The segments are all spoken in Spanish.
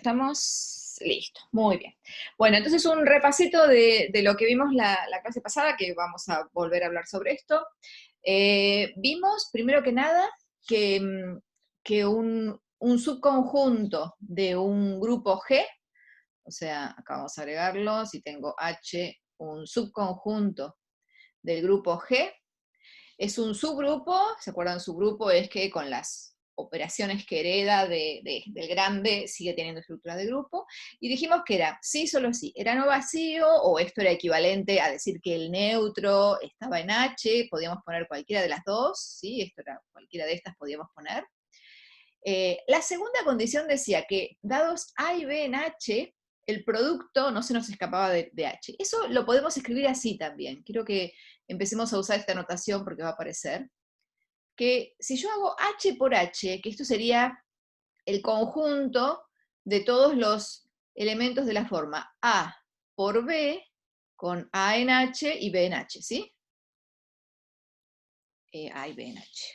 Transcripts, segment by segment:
Estamos listos, muy bien. Bueno, entonces un repasito de lo que vimos la clase pasada, que vamos a volver a hablar sobre esto. Vimos, primero que nada, que un subconjunto de un grupo G, o sea, acá vamos a agregarlo, si tengo H, un subconjunto del grupo G, es un subgrupo. ¿Se acuerdan? Subgrupo es que con las operaciones que hereda del grande sigue teniendo estructura de grupo, y dijimos que era sí, solo sí, era no vacío, o esto era equivalente a decir que el neutro estaba en H, podíamos poner cualquiera de las dos, ¿sí? Esto era, cualquiera de estas podíamos poner. La segunda condición decía que dados A y B en H, el producto no se nos escapaba de H. Eso lo podemos escribir así también. Quiero que empecemos a usar esta notación porque va a aparecer. Que si yo hago H por H, que esto sería el conjunto de todos los elementos de la forma A por B, con A en H y B en H, ¿sí? A y B en H.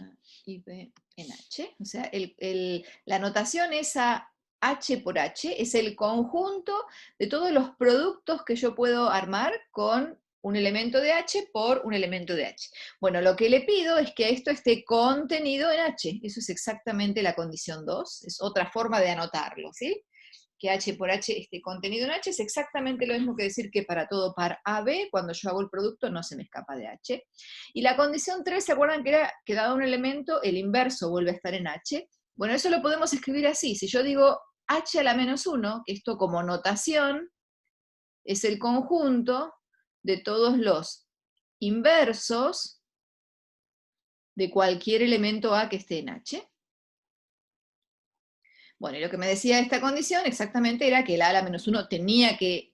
A y B en H. O sea, la notación esa H por H es el conjunto de todos los productos que yo puedo armar con un elemento de H por un elemento de H. Bueno, lo que le pido es que esto esté contenido en H. Eso es exactamente la condición 2, es otra forma de anotarlo, ¿sí? Que H por H esté contenido en H es exactamente lo mismo que decir que para todo par AB, cuando yo hago el producto no se me escapa de H. Y la condición 3, ¿se acuerdan que era que dado un elemento, el inverso vuelve a estar en H? Bueno, eso lo podemos escribir así. Si yo digo H a la menos 1, que esto como notación es el conjunto de todos los inversos de cualquier elemento A que esté en H. Bueno, y lo que me decía esta condición exactamente era que el A a la menos 1 tenía que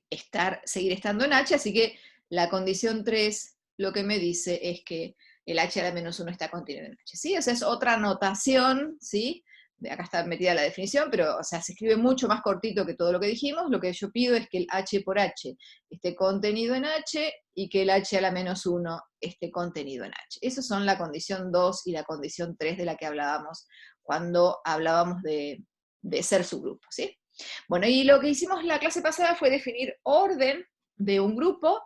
seguir estando en H, así que la condición 3 lo que me dice es que el H a la menos 1 está contenido en H, ¿sí? O sea, es otra notación, ¿sí? Acá está metida la definición, pero, o sea, se escribe mucho más cortito que todo lo que dijimos. Lo que yo pido es que el H por H esté contenido en H, y que el H a la menos 1 esté contenido en H. Esas son la condición 2 y la condición 3 de la que hablábamos cuando hablábamos de ser subgrupo, ¿sí? Bueno, y lo que hicimos la clase pasada fue definir orden de un grupo.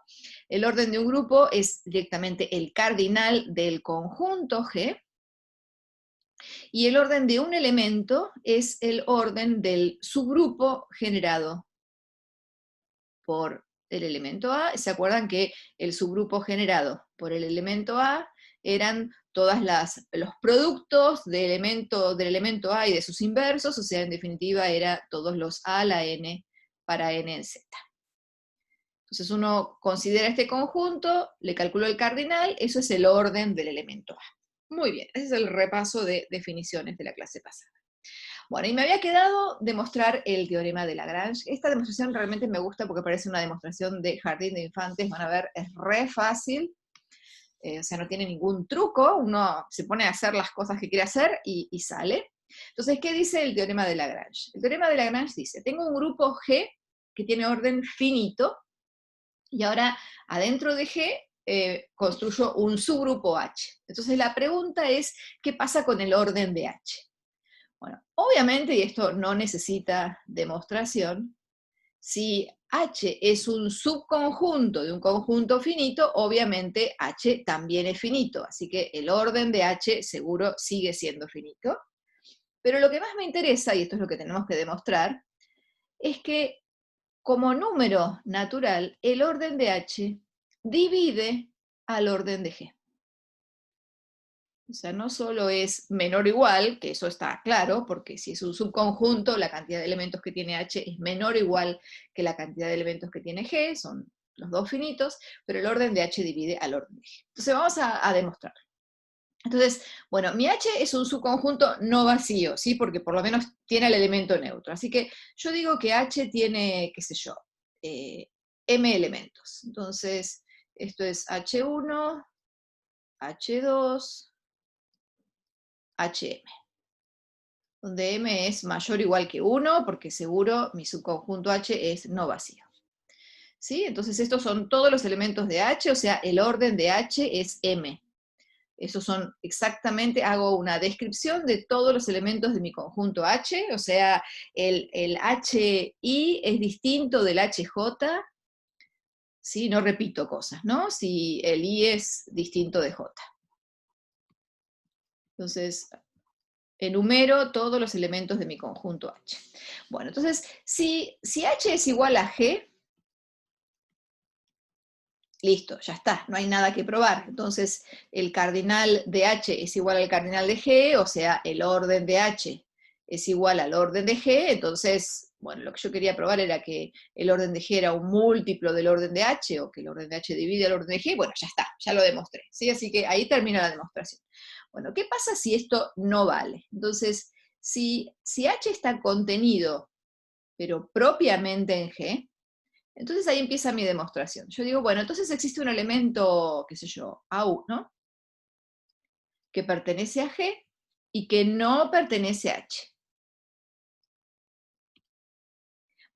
El orden de un grupo es directamente el cardinal del conjunto G, y el orden de un elemento es el orden del subgrupo generado por el elemento A. ¿Se acuerdan que el subgrupo generado por el elemento A eran todos los productos del elemento A y de sus inversos? O sea, en definitiva, era todos los A a la n para n en z. Entonces uno considera este conjunto, le calculo el cardinal, eso es el orden del elemento A. Muy bien, ese es el repaso de definiciones de la clase pasada. Bueno, y me había quedado demostrar el teorema de Lagrange. Esta demostración realmente me gusta porque parece una demostración de jardín de infantes. Van a ver, es re fácil, o sea, no tiene ningún truco, uno se pone a hacer las cosas que quiere hacer y sale. Entonces, ¿qué dice el teorema de Lagrange? El teorema de Lagrange dice, tengo un grupo G que tiene orden finito, y ahora adentro de G construyo un subgrupo H. Entonces la pregunta es, ¿qué pasa con el orden de H? Bueno, obviamente, y esto no necesita demostración, si H es un subconjunto de un conjunto finito, obviamente H también es finito, así que el orden de H seguro sigue siendo finito. Pero lo que más me interesa, y esto es lo que tenemos que demostrar, es que como número natural, el orden de H divide al orden de G. O sea, no solo es menor o igual, que eso está claro, porque si es un subconjunto, la cantidad de elementos que tiene H es menor o igual que la cantidad de elementos que tiene G, son los dos finitos, pero el orden de H divide al orden de G. Entonces vamos a demostrarlo. Entonces, bueno, mi H es un subconjunto no vacío, ¿sí? Porque por lo menos tiene el elemento neutro. Así que yo digo que H tiene, qué sé yo, m elementos. Entonces, esto es H1, H2, HM, donde m es mayor o igual que 1, porque seguro mi subconjunto H es no vacío. ¿Sí? Entonces estos son todos los elementos de H, o sea, el orden de H es m. Esos son exactamente, hago una descripción de todos los elementos de mi conjunto H, o sea, el HI es distinto del HJ, ¿sí? No repito cosas, ¿no? Si el I es distinto de J. Entonces, enumero todos los elementos de mi conjunto H. Bueno, entonces, si H es igual a G, listo, ya está, no hay nada que probar. Entonces, el cardinal de H es igual al cardinal de G, o sea, el orden de H es igual al orden de G, entonces, bueno, lo que yo quería probar era que el orden de G era un múltiplo del orden de H, o que el orden de H divide el orden de G, bueno, ya está, ya lo demostré, ¿sí? Así que ahí termina la demostración. Bueno, ¿qué pasa si esto no vale? Entonces, si H está contenido, pero propiamente en G, entonces ahí empieza mi demostración. Yo digo, bueno, entonces existe un elemento, qué sé yo, A1, que pertenece a G y que no pertenece a H.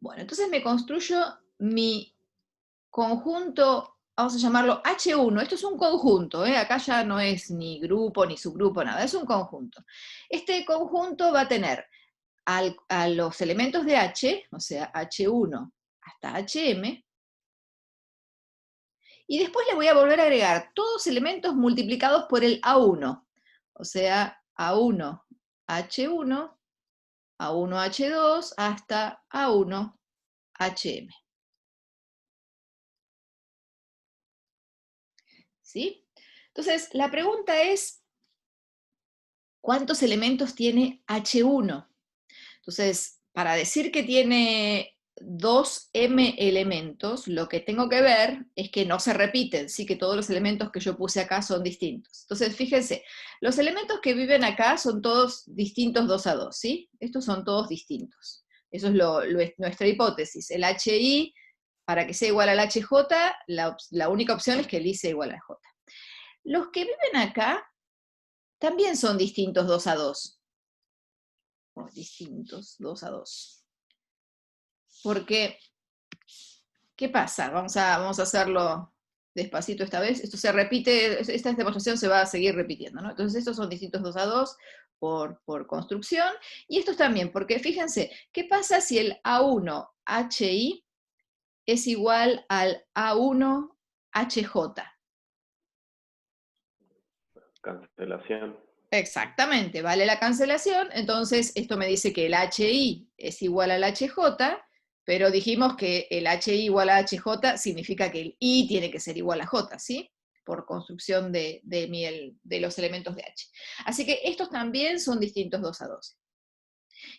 Bueno, entonces me construyo mi conjunto, vamos a llamarlo H1, esto es un conjunto, acá ya no es ni grupo ni subgrupo, nada, es un conjunto. Este conjunto va a tener a los elementos de H, o sea, H1 hasta HM, y después le voy a volver a agregar todos elementos multiplicados por el A1, o sea, A1, H1, A1, H2, hasta A1, HM. ¿Sí? Entonces, la pregunta es, ¿cuántos elementos tiene H1? Entonces, para decir que tiene 2m elementos, lo que tengo que ver es que no se repiten, sí que todos los elementos que yo puse acá son distintos. Entonces, fíjense, los elementos que viven acá son todos distintos 2 a 2, ¿sí? Estos son todos distintos. Eso es nuestra hipótesis. El HI, para que sea igual al HJ, la única opción es que el I sea igual al J. Los que viven acá también son distintos 2 a 2. Distintos 2 a 2. Porque, ¿qué pasa? Vamos a hacerlo despacito esta vez. Esto se repite, esta demostración se va a seguir repitiendo, ¿no? Entonces estos son distintos 2 a 2 por construcción, y estos también, porque fíjense, ¿qué pasa si el A1HI es igual al A1HJ? Cancelación. Exactamente, vale la cancelación, entonces esto me dice que el HI es igual al HJ, pero dijimos que el HI igual a HJ significa que el I tiene que ser igual a J, ¿sí? Por construcción de los elementos de H. Así que estos también son distintos 2 a 2.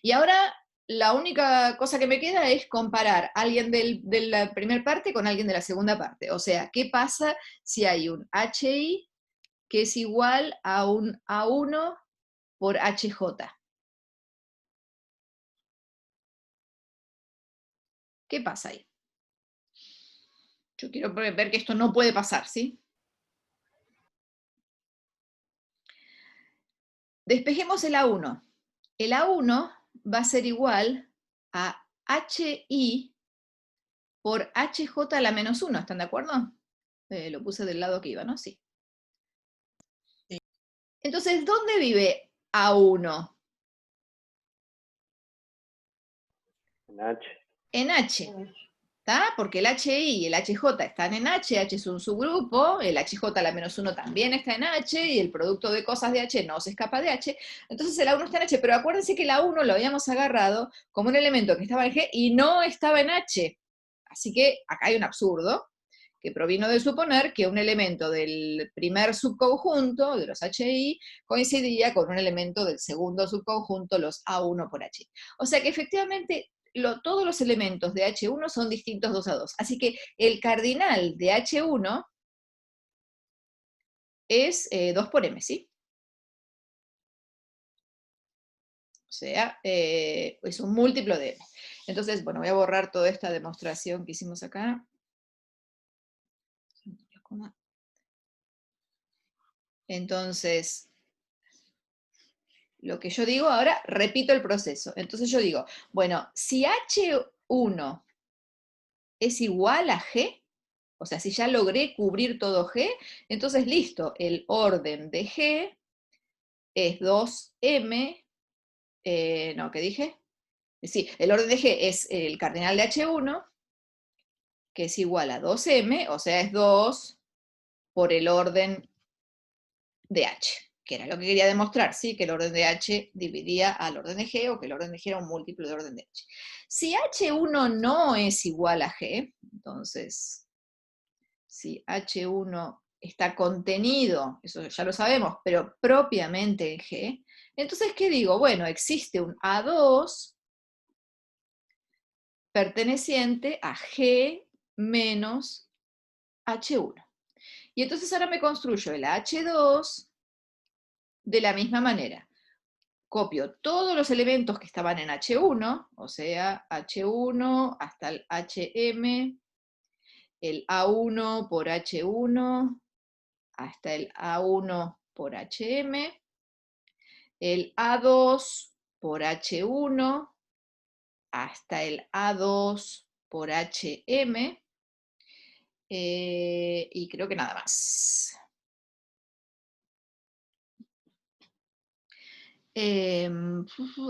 Y ahora la única cosa que me queda es comparar a alguien de la primera parte con alguien de la segunda parte. O sea, ¿qué pasa si hay un HI que es igual a un A1 por HJ? ¿Qué pasa ahí? Yo quiero ver que esto no puede pasar, ¿sí? Despejemos el A1. El A1 va a ser igual a HI por HJ a la menos 1, ¿están de acuerdo? Lo puse del lado que iba, ¿no? Sí. Entonces, ¿dónde vive A1? En H. En H. ¿Está? Porque el HI y el HJ están en H, H es un subgrupo, el HJ a la menos 1 también está en H, y el producto de cosas de H no se escapa de H, entonces el A1 está en H, pero acuérdense que el A1 lo habíamos agarrado como un elemento que estaba en G y no estaba en H. Así que acá hay un absurdo, que provino de suponer que un elemento del primer subconjunto, de los HI, coincidía con un elemento del segundo subconjunto, los A1 por H. O sea que efectivamente todos los elementos de H1 son distintos 2 a 2. Así que el cardinal de H1 es 2 por M, ¿sí? O sea, es un múltiplo de M. Entonces, bueno, voy a borrar toda esta demostración que hicimos acá. Entonces, lo que yo digo ahora, repito el proceso. Entonces yo digo, bueno, si H1 es igual a G, O sea, si ya logré cubrir todo G, entonces listo, el orden de G es 2M, no, ¿qué dije? Sí, el orden de G es el cardinal de H1, que es igual a 2M, o sea, es 2 por el orden de H, que era lo que quería demostrar, ¿sí? Que el orden de H dividía al orden de G, o que el orden de G era un múltiplo del orden de H. Si H1 no es igual a G, entonces, si H1 está contenido, eso ya lo sabemos, pero propiamente en G, entonces, ¿qué digo? Bueno, existe un A2 perteneciente a G menos H1. Y entonces ahora me construyo el H2 de la misma manera. Copio todos los elementos que estaban en H1, o sea, H1 hasta el HM, el A1 por H1, hasta el A1 por HM, el A2 por H1, hasta el A2 por HM, y creo que nada más. A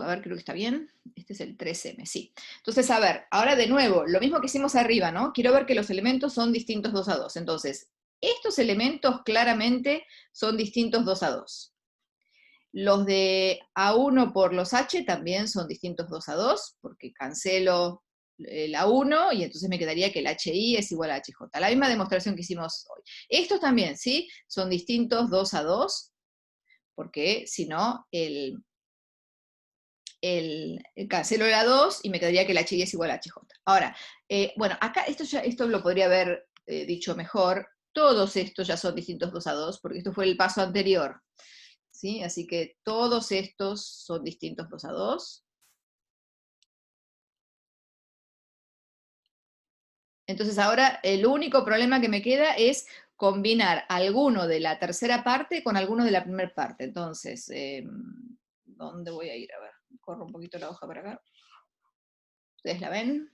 ver, creo que está bien. Este es el 3M, sí. Entonces, a ver, ahora de nuevo, lo mismo que hicimos arriba, ¿no? Quiero ver que los elementos son distintos 2 a 2. Entonces, estos elementos claramente son distintos 2 a 2. Los de A1 por los H también son distintos 2 a 2, porque cancelo el A1 y entonces me quedaría que el HI es igual a HJ. La misma demostración que hicimos hoy. Estos también, ¿sí? Son distintos 2 a 2, porque si no, cancelo el A2 y me quedaría que el HI es igual a HJ. Ahora, bueno, acá esto lo podría haber dicho mejor. Todos estos ya son distintos 2 a 2, porque esto fue el paso anterior. ¿Sí? Así que todos estos son distintos 2 a 2. Entonces ahora el único problema que me queda es combinar alguno de la tercera parte con alguno de la primera parte. Entonces, ¿dónde voy a ir? A ver, corro un poquito la hoja para acá. ¿Ustedes la ven?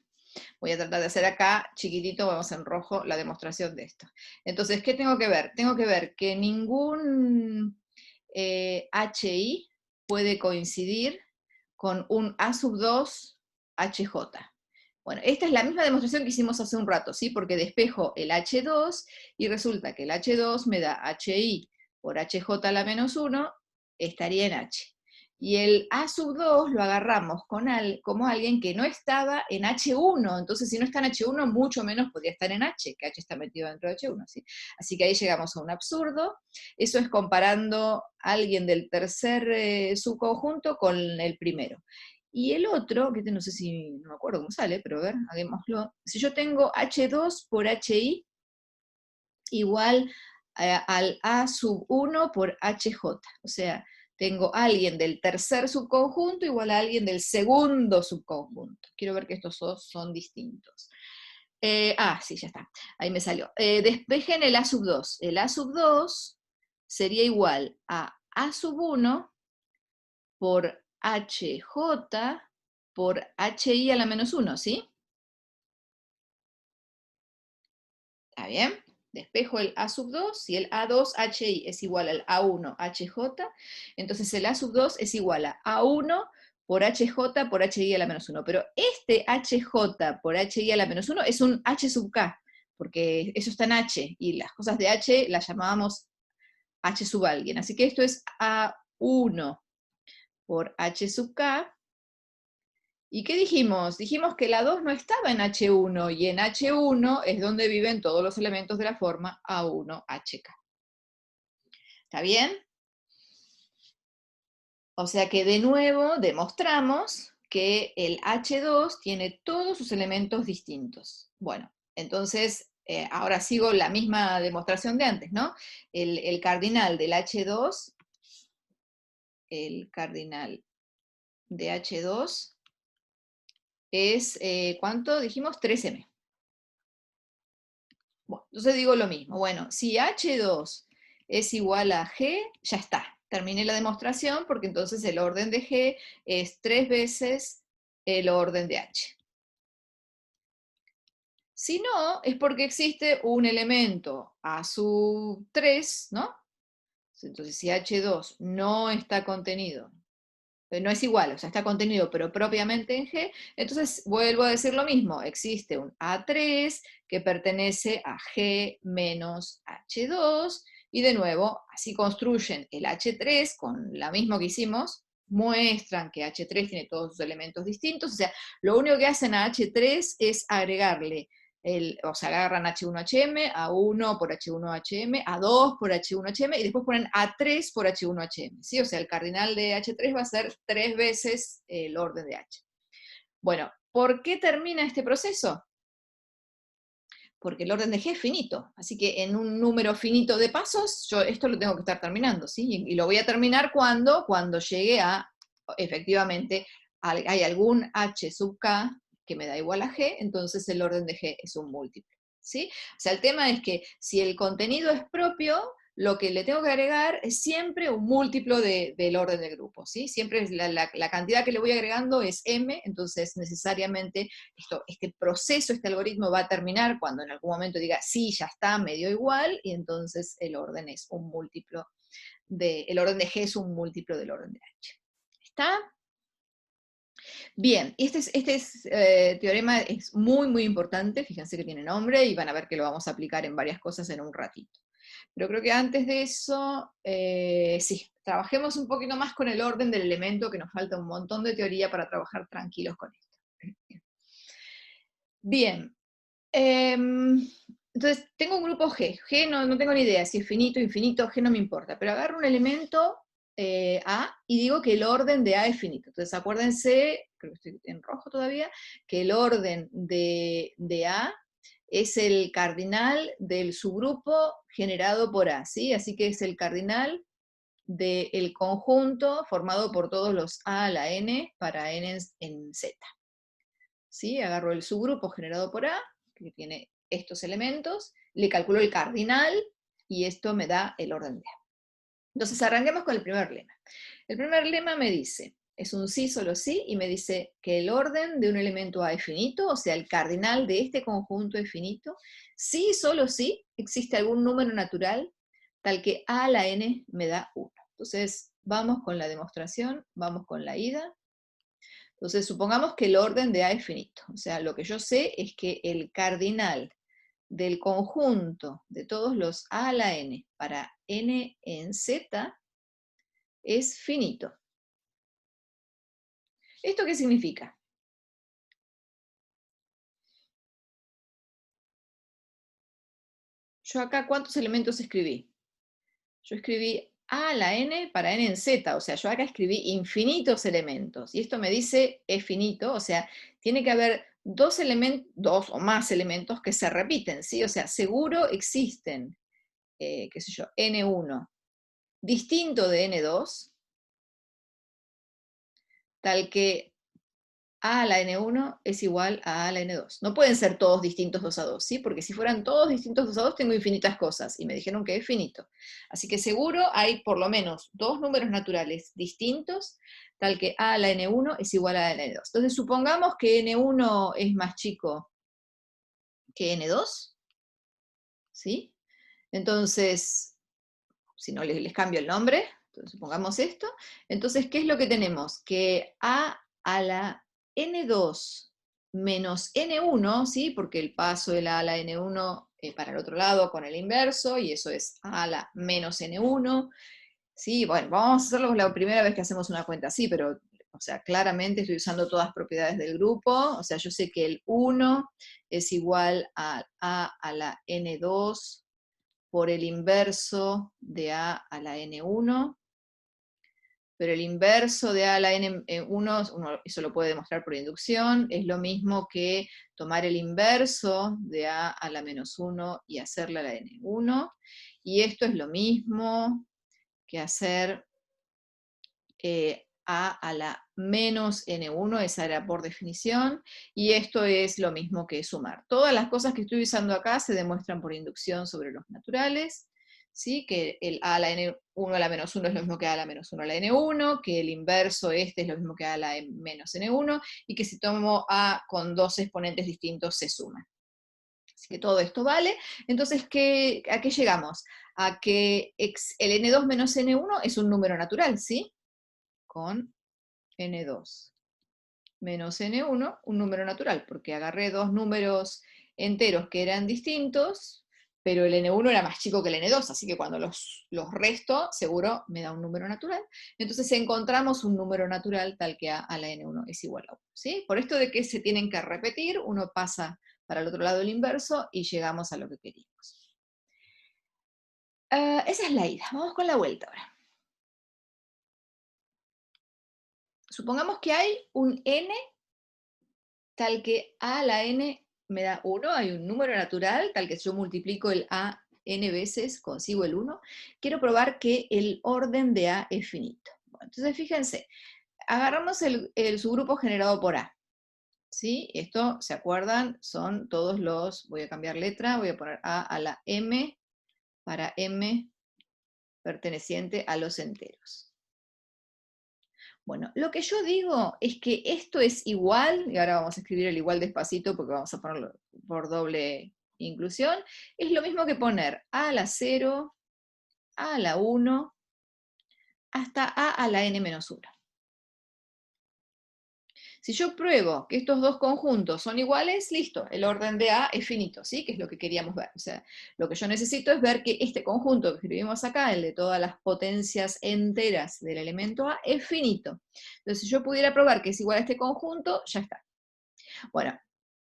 Voy a tratar de hacer acá, chiquitito, vamos en rojo, la demostración de esto. Entonces, ¿qué tengo que ver? Tengo que ver que ningún HI puede coincidir con un A sub 2 HJ. Bueno, esta es la misma demostración que hicimos hace un rato, ¿sí? Porque despejo el H2 y resulta que el H2 me da HI por HJ a la menos 1, estaría en H. Y el A sub 2 lo agarramos como alguien que no estaba en H1, entonces si no está en H1, mucho menos podría estar en H, que H está metido dentro de H1, ¿sí? Así que ahí llegamos a un absurdo. Eso es comparando a alguien del tercer subconjunto con el primero. Y el otro, que no sé si, no me acuerdo cómo sale, pero a ver, hagámoslo. Si yo tengo H2 por HI igual al A sub 1 por HJ, o sea, tengo alguien del tercer subconjunto igual a alguien del segundo subconjunto. Quiero ver que estos dos son distintos. Sí, ya está. Ahí me salió. Despejen el A sub 2. El A sub 2 sería igual a A sub 1 por HJ por HI a la menos 1, ¿sí? ¿Está bien? Despejo el A sub 2, si el A2 HI es igual al A1 HJ, entonces el A sub 2 es igual a A1 por HJ por HI a la menos 1. Pero este HJ por HI a la menos 1 es un H sub K, porque eso está en H, y las cosas de H las llamábamos H sub alguien. Así que esto es A1 por H sub K. ¿Y qué dijimos? Dijimos que la 2 no estaba en H1, y en H1 es donde viven todos los elementos de la forma A1HK. ¿Está bien? O sea que de nuevo demostramos que el H2 tiene todos sus elementos distintos. Bueno, entonces ahora sigo la misma demostración de antes, ¿no? El cardinal del H2, el cardinal de H2 es, ¿cuánto dijimos? 3M. Bueno, entonces digo lo mismo. Bueno, si H2 es igual a G, ya está. Terminé la demostración porque entonces el orden de G es 3 veces el orden de H. Si no, es porque existe un elemento A sub 3, ¿no? Entonces, si H2 no está contenido, no es igual, o sea, está contenido pero propiamente en G, entonces vuelvo a decir lo mismo, existe un A3 que pertenece a G menos H2, y de nuevo, así construyen el H3 con la misma que hicimos, muestran que H3 tiene todos sus elementos distintos, o sea, lo único que hacen a H3 es agregarle o sea, agarran H1HM, A1 por H1HM, A2 por H1HM, y después ponen A3 por H1HM, ¿sí? O sea, el cardinal de H3 va a ser 3 veces el orden de H. Bueno, ¿por qué termina este proceso? Porque el orden de G es finito, así que en un número finito de pasos, yo esto lo tengo que estar terminando, ¿sí? Y lo voy a terminar cuando llegue a, efectivamente, hay algún H sub K que me da igual a G, entonces el orden de G es un múltiplo, ¿sí? O sea, el tema es que si el contenido es propio, lo que le tengo que agregar es siempre un múltiplo del orden del grupo, ¿sí? Siempre es la cantidad que le voy agregando es m, entonces necesariamente este proceso, este algoritmo va a terminar cuando en algún momento diga, sí, ya está, me dio igual, y entonces el orden es un múltiplo el orden de G es un múltiplo del orden de H. ¿Está? Bien, teorema es muy, muy importante, fíjense que tiene nombre, y van a ver que lo vamos a aplicar en varias cosas en un ratito. Pero creo que antes de eso, sí, trabajemos un poquito más con el orden del elemento, que nos falta un montón de teoría para trabajar tranquilos con esto. Bien, entonces tengo un grupo G. G no tengo ni idea si es finito, infinito, G no me importa, pero agarro un elemento A y digo que el orden de A es finito. Entonces acuérdense, creo que estoy en rojo todavía, que el orden de A es el cardinal del subgrupo generado por A, ¿sí? Así que es el cardinal del conjunto formado por todos los A a la N para N en Z. ¿Sí? Agarro el subgrupo generado por A, que tiene estos elementos, le calculo el cardinal, y esto me da el orden de A. Entonces arranquemos con el primer lema. El primer lema me dice, es un sí, solo sí, y me dice que el orden de un elemento A es finito, o sea, el cardinal de este conjunto es finito, sí, solo sí, existe algún número natural tal que A a la N me da 1. Entonces, vamos con la demostración, vamos con la ida. Entonces, supongamos que el orden de A es finito. O sea, lo que yo sé es que el cardinal del conjunto de todos los A a la N para N en Z es finito. ¿Esto qué significa? Yo acá, ¿cuántos elementos escribí? Yo escribí A a la N para N en Z, o sea, yo acá escribí infinitos elementos, y esto me dice es finito, o sea, tiene que haber dos o más elementos que se repiten, ¿sí? O sea, seguro existen, qué sé yo, N1 distinto de N2, tal que A a la N1 es igual a A a la N2. No pueden ser todos distintos 2 a 2, ¿sí? Porque si fueran todos distintos 2 a 2, tengo infinitas cosas, y me dijeron que es finito. Así que seguro hay por lo menos dos números naturales distintos, tal que A a la N1 es igual a la N2. Entonces supongamos que N1 es más chico que N2, ¿sí? Entonces, si no les cambio el nombre, entonces supongamos esto. Entonces, ¿qué es lo que tenemos? Que A a la N2 menos N1, ¿sí? Porque el paso de la A a la N1 para el otro lado con el inverso, y eso es A a la menos N1, ¿sí? Bueno, vamos a hacerlo la primera vez que hacemos una cuenta así, pero, o sea, claramente estoy usando todas las propiedades del grupo, o sea, yo sé que el 1 es igual a la N2 por el inverso de A a la N1, pero el inverso de A a la N1, eso lo puede demostrar por inducción, es lo mismo que tomar el inverso de A a la menos 1 y hacerla a la N1, y esto es lo mismo que hacer A a la menos N1, esa era por definición, y esto es lo mismo que sumar. Todas las cosas que estoy usando acá se demuestran por inducción sobre los naturales, ¿sí? Que el A a la N1 a la menos 1 es lo mismo que A a la menos 1 a la N1, que el inverso este es lo mismo que A a la menos N1, y que si tomo A con dos exponentes distintos se suman. Así que todo esto vale. Entonces, ¿a qué llegamos? A que el n2 menos n1 es un número natural, ¿sí? Con n2 menos n1, un número natural, porque agarré dos números enteros que eran distintos, pero el n1 era más chico que el n2, así que cuando los resto, seguro me da un número natural. Entonces encontramos un número natural tal que a la n1 es igual a 1, ¿sí? Por esto de que se tienen que repetir, uno pasa para el otro lado el inverso y llegamos a lo que queríamos. Esa es la ida. Vamos con la vuelta ahora. Supongamos que hay un n tal que a a la n me da 1, hay un número natural, tal que si yo multiplico el a n veces consigo el 1, quiero probar que el orden de a es finito. Bueno, entonces fíjense, agarramos el subgrupo generado por a, ¿sí? Esto, ¿se acuerdan? Son todos los, voy a cambiar letra, voy a poner a la m para m perteneciente a los enteros. Bueno, lo que yo digo es que esto es igual, y ahora vamos a escribir el igual despacito porque vamos a ponerlo por doble inclusión, es lo mismo que poner a la 0, a la 1, hasta a la n menos 1. Si yo pruebo que estos dos conjuntos son iguales, listo, el orden de A es finito, ¿sí? Que es lo que queríamos ver. O sea, lo que yo necesito es ver que este conjunto que escribimos acá, el de todas las potencias enteras del elemento A, es finito. Entonces, si yo pudiera probar que es igual a este conjunto, ya está. Bueno,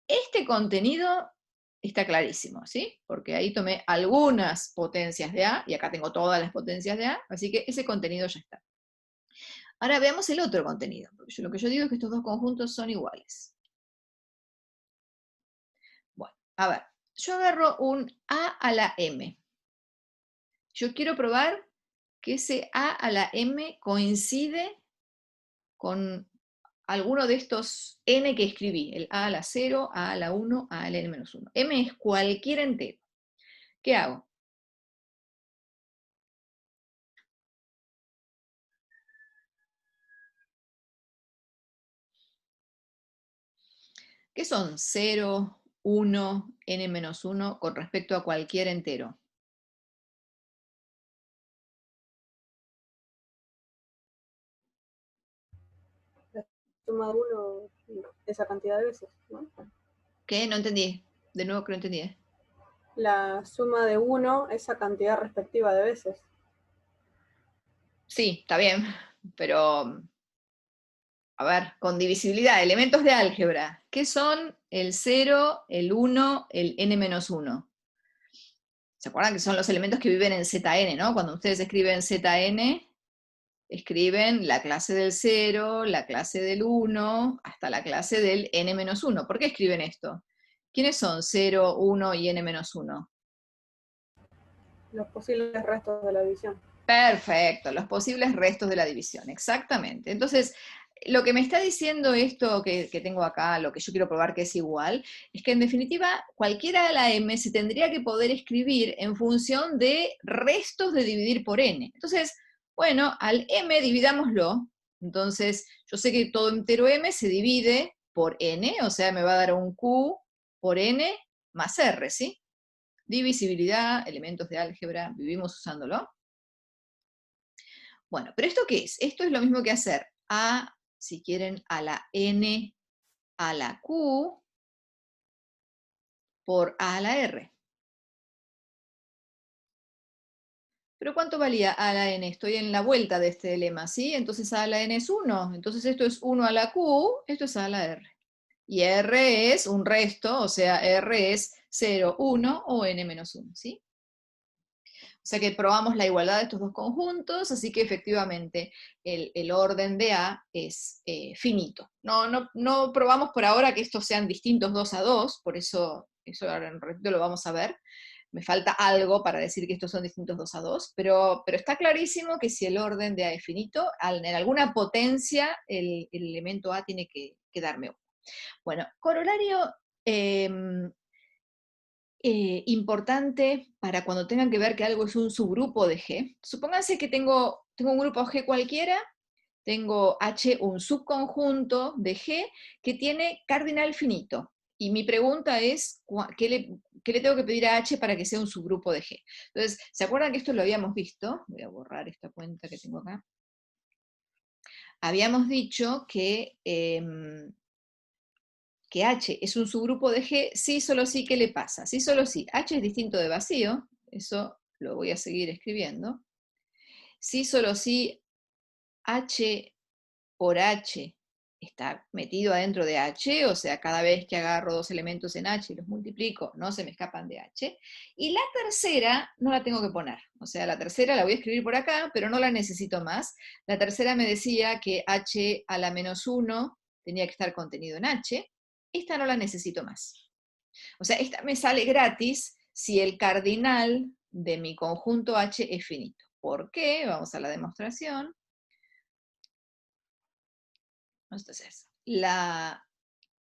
este contenido está clarísimo, ¿sí? Porque ahí tomé algunas potencias de A, y acá tengo todas las potencias de A, así que ese contenido ya está. Ahora veamos el otro contenido, porque lo que yo digo es que estos dos conjuntos son iguales. Bueno, a ver, yo agarro un a a la m. Yo quiero probar que ese a a la m coincide con alguno de estos n que escribí, el a a la 0, a la 1, a la n menos 1. M es cualquier entero. ¿Qué hago? ¿Qué son 0, 1, n menos 1 con respecto a cualquier entero? La suma de 1 esa cantidad de veces, ¿no? ¿Qué? No entendí. De nuevo que no entendí. La suma de 1 esa cantidad respectiva de veces. Sí, está bien, pero a ver, con divisibilidad, elementos de álgebra. ¿Qué son el 0, el 1, el n-1? ¿Se acuerdan que son los elementos que viven en Zn, ¿no? Cuando ustedes escriben Zn, escriben la clase del 0, la clase del 1, hasta la clase del n-1. ¿Por qué escriben esto? ¿Quiénes son 0, 1 y n-1? Los posibles restos de la división. Perfecto, los posibles restos de la división, exactamente. Entonces, lo que me está diciendo esto que tengo acá, lo que yo quiero probar que es igual, es que en definitiva cualquiera de la m se tendría que poder escribir en función de restos de dividir por n. Entonces, bueno, al m dividámoslo. Entonces, yo sé que todo entero m se divide por n, o sea, me va a dar un q por n más r, ¿sí? Divisibilidad, elementos de álgebra, vivimos usándolo. Bueno, pero ¿esto qué es? Esto es lo mismo que hacer a, si quieren, a la n a la q por a la r. ¿Pero cuánto valía a la n? Estoy en la vuelta de este lema, ¿sí? Entonces a la n es 1. Entonces esto es 1 a la q, esto es a la r. Y r es un resto, o sea, r es 0, 1 o n menos 1, ¿sí? O sea que probamos la igualdad de estos dos conjuntos, así que efectivamente el orden de A es finito. No probamos por ahora que estos sean distintos 2 a 2, por eso ahora en un ratito lo vamos a ver. Me falta algo para decir que estos son distintos 2 a 2, pero está clarísimo que si el orden de A es finito, en alguna potencia el elemento A tiene que darme 1. Bueno, corolario importante para cuando tengan que ver que algo es un subgrupo de G. Supónganse que tengo un grupo G cualquiera, tengo H un subconjunto de G que tiene cardinal finito. Y mi pregunta es, ¿qué le tengo que pedir a H para que sea un subgrupo de G? Entonces, ¿se acuerdan que esto lo habíamos visto? Voy a borrar esta cuenta que tengo acá. Habíamos dicho que H es un subgrupo de G, sí, solo sí, ¿qué le pasa? Sí, solo sí, H es distinto de vacío, eso lo voy a seguir escribiendo. Sí, solo sí, H por H está metido adentro de H, o sea, cada vez que agarro dos elementos en H y los multiplico, no se me escapan de H. Y la tercera no la tengo que poner, o sea, la tercera la voy a escribir por acá, pero no la necesito más. La tercera me decía que H a la menos 1 tenía que estar contenido en H, esta no la necesito más. O sea, esta me sale gratis si el cardinal de mi conjunto H es finito. ¿Por qué? Vamos a la demostración. Entonces, la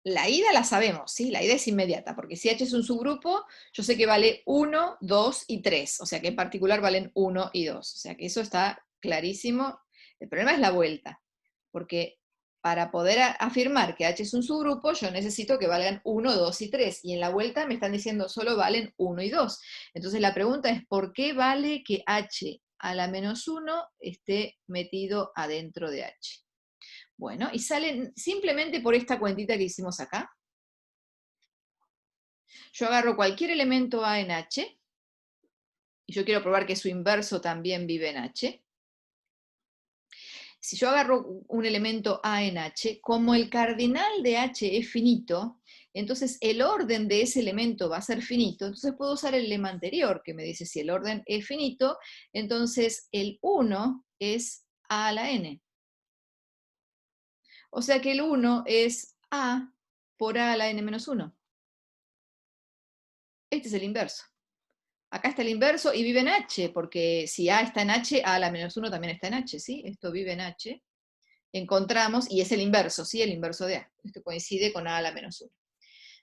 ida la sabemos, ¿sí? La ida es inmediata, porque si H es un subgrupo, yo sé que vale 1, 2 y 3, o sea que en particular valen 1 y 2, o sea que eso está clarísimo. El problema es la vuelta, porque para poder afirmar que H es un subgrupo, yo necesito que valgan 1, 2 y 3, y en la vuelta me están diciendo solo valen 1 y 2. Entonces la pregunta es, ¿por qué vale que H a la menos 1 esté metido adentro de H? Bueno, y salen simplemente por esta cuentita que hicimos acá. Yo agarro cualquier elemento A en H, y yo quiero probar que su inverso también vive en H. Si yo agarro un elemento A en H, como el cardinal de H es finito, entonces el orden de ese elemento va a ser finito, entonces puedo usar el lema anterior, que me dice si el orden es finito, entonces el 1 es A a la n. O sea que el 1 es A por A a la n menos 1. Este es el inverso. Acá está el inverso y vive en H, porque si A está en H, A a la menos 1 también está en H, ¿sí? Esto vive en H. Encontramos, y es el inverso, ¿sí? El inverso de A. Esto coincide con A a la menos 1.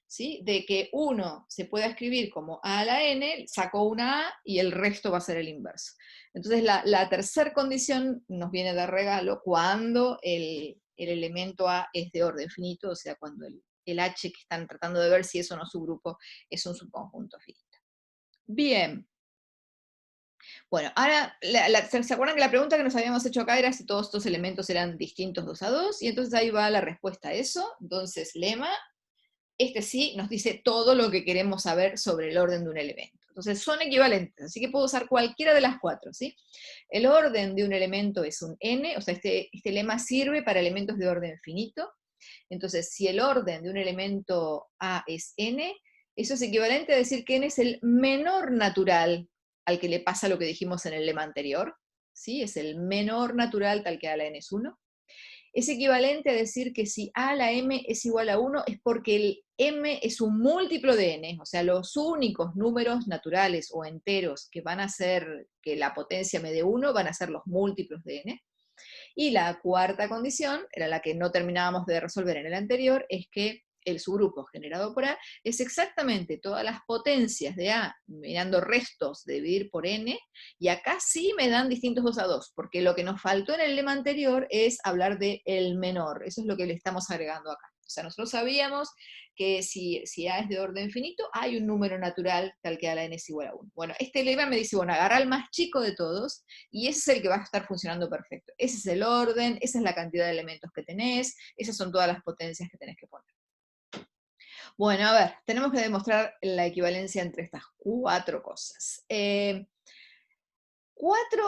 ¿Sí? De que 1 se pueda escribir como A a la n, saco una A y el resto va a ser el inverso. Entonces la tercera condición nos viene de regalo cuando el elemento A es de orden finito, o sea, cuando el H que están tratando de ver si es o no subgrupo es un subconjunto finito. Bien. Bueno, ahora, ¿se acuerdan que la pregunta que nos habíamos hecho acá era si todos estos elementos eran distintos 2 a 2? Y entonces ahí va la respuesta a eso. Entonces, lema, este sí nos dice todo lo que queremos saber sobre el orden de un elemento. Entonces, son equivalentes, así que puedo usar cualquiera de las cuatro, ¿sí? El orden de un elemento es un n, o sea, este lema sirve para elementos de orden finito. Entonces, si el orden de un elemento A es n, eso es equivalente a decir que n es el menor natural al que le pasa lo que dijimos en el lema anterior, ¿sí? Es el menor natural tal que A a la n es 1. Es equivalente a decir que si A a la m es igual a 1 es porque el m es un múltiplo de n, o sea, los únicos números naturales o enteros que van a hacer que la potencia me dé 1 van a ser los múltiplos de n. Y la cuarta condición, era la que no terminábamos de resolver en el anterior, es que el subgrupo generado por A es exactamente todas las potencias de A mirando restos de dividir por n, y acá sí me dan distintos 2 a 2, porque lo que nos faltó en el lema anterior es hablar de el menor, eso es lo que le estamos agregando acá. O sea, nosotros sabíamos que si A es de orden finito, hay un número natural tal que a la n es igual a 1. Bueno, este lema me dice, bueno, agarra el más chico de todos, y ese es el que va a estar funcionando perfecto. Ese es el orden, esa es la cantidad de elementos que tenés, esas son todas las potencias que tenés que poner. Bueno, a ver, tenemos que demostrar la equivalencia entre estas cuatro cosas. 4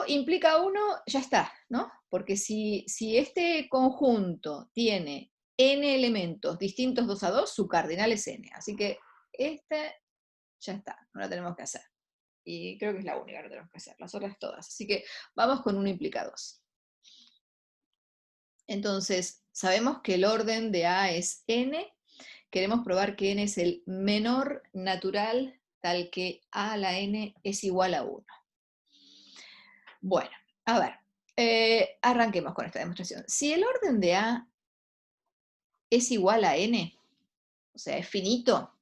implica 1, ya está, ¿no? Porque si este conjunto tiene n elementos distintos 2 a 2, su cardinal es n. Así que esta ya está, no la tenemos que hacer. Y creo que es la única que no tenemos que hacer, las otras todas. Así que vamos con 1 implica 2. Entonces, sabemos que el orden de A es n. Queremos probar que n es el menor natural tal que A a la n es igual a 1. Bueno, a ver, arranquemos con esta demostración. Si el orden de A es igual a n, o sea, es finito,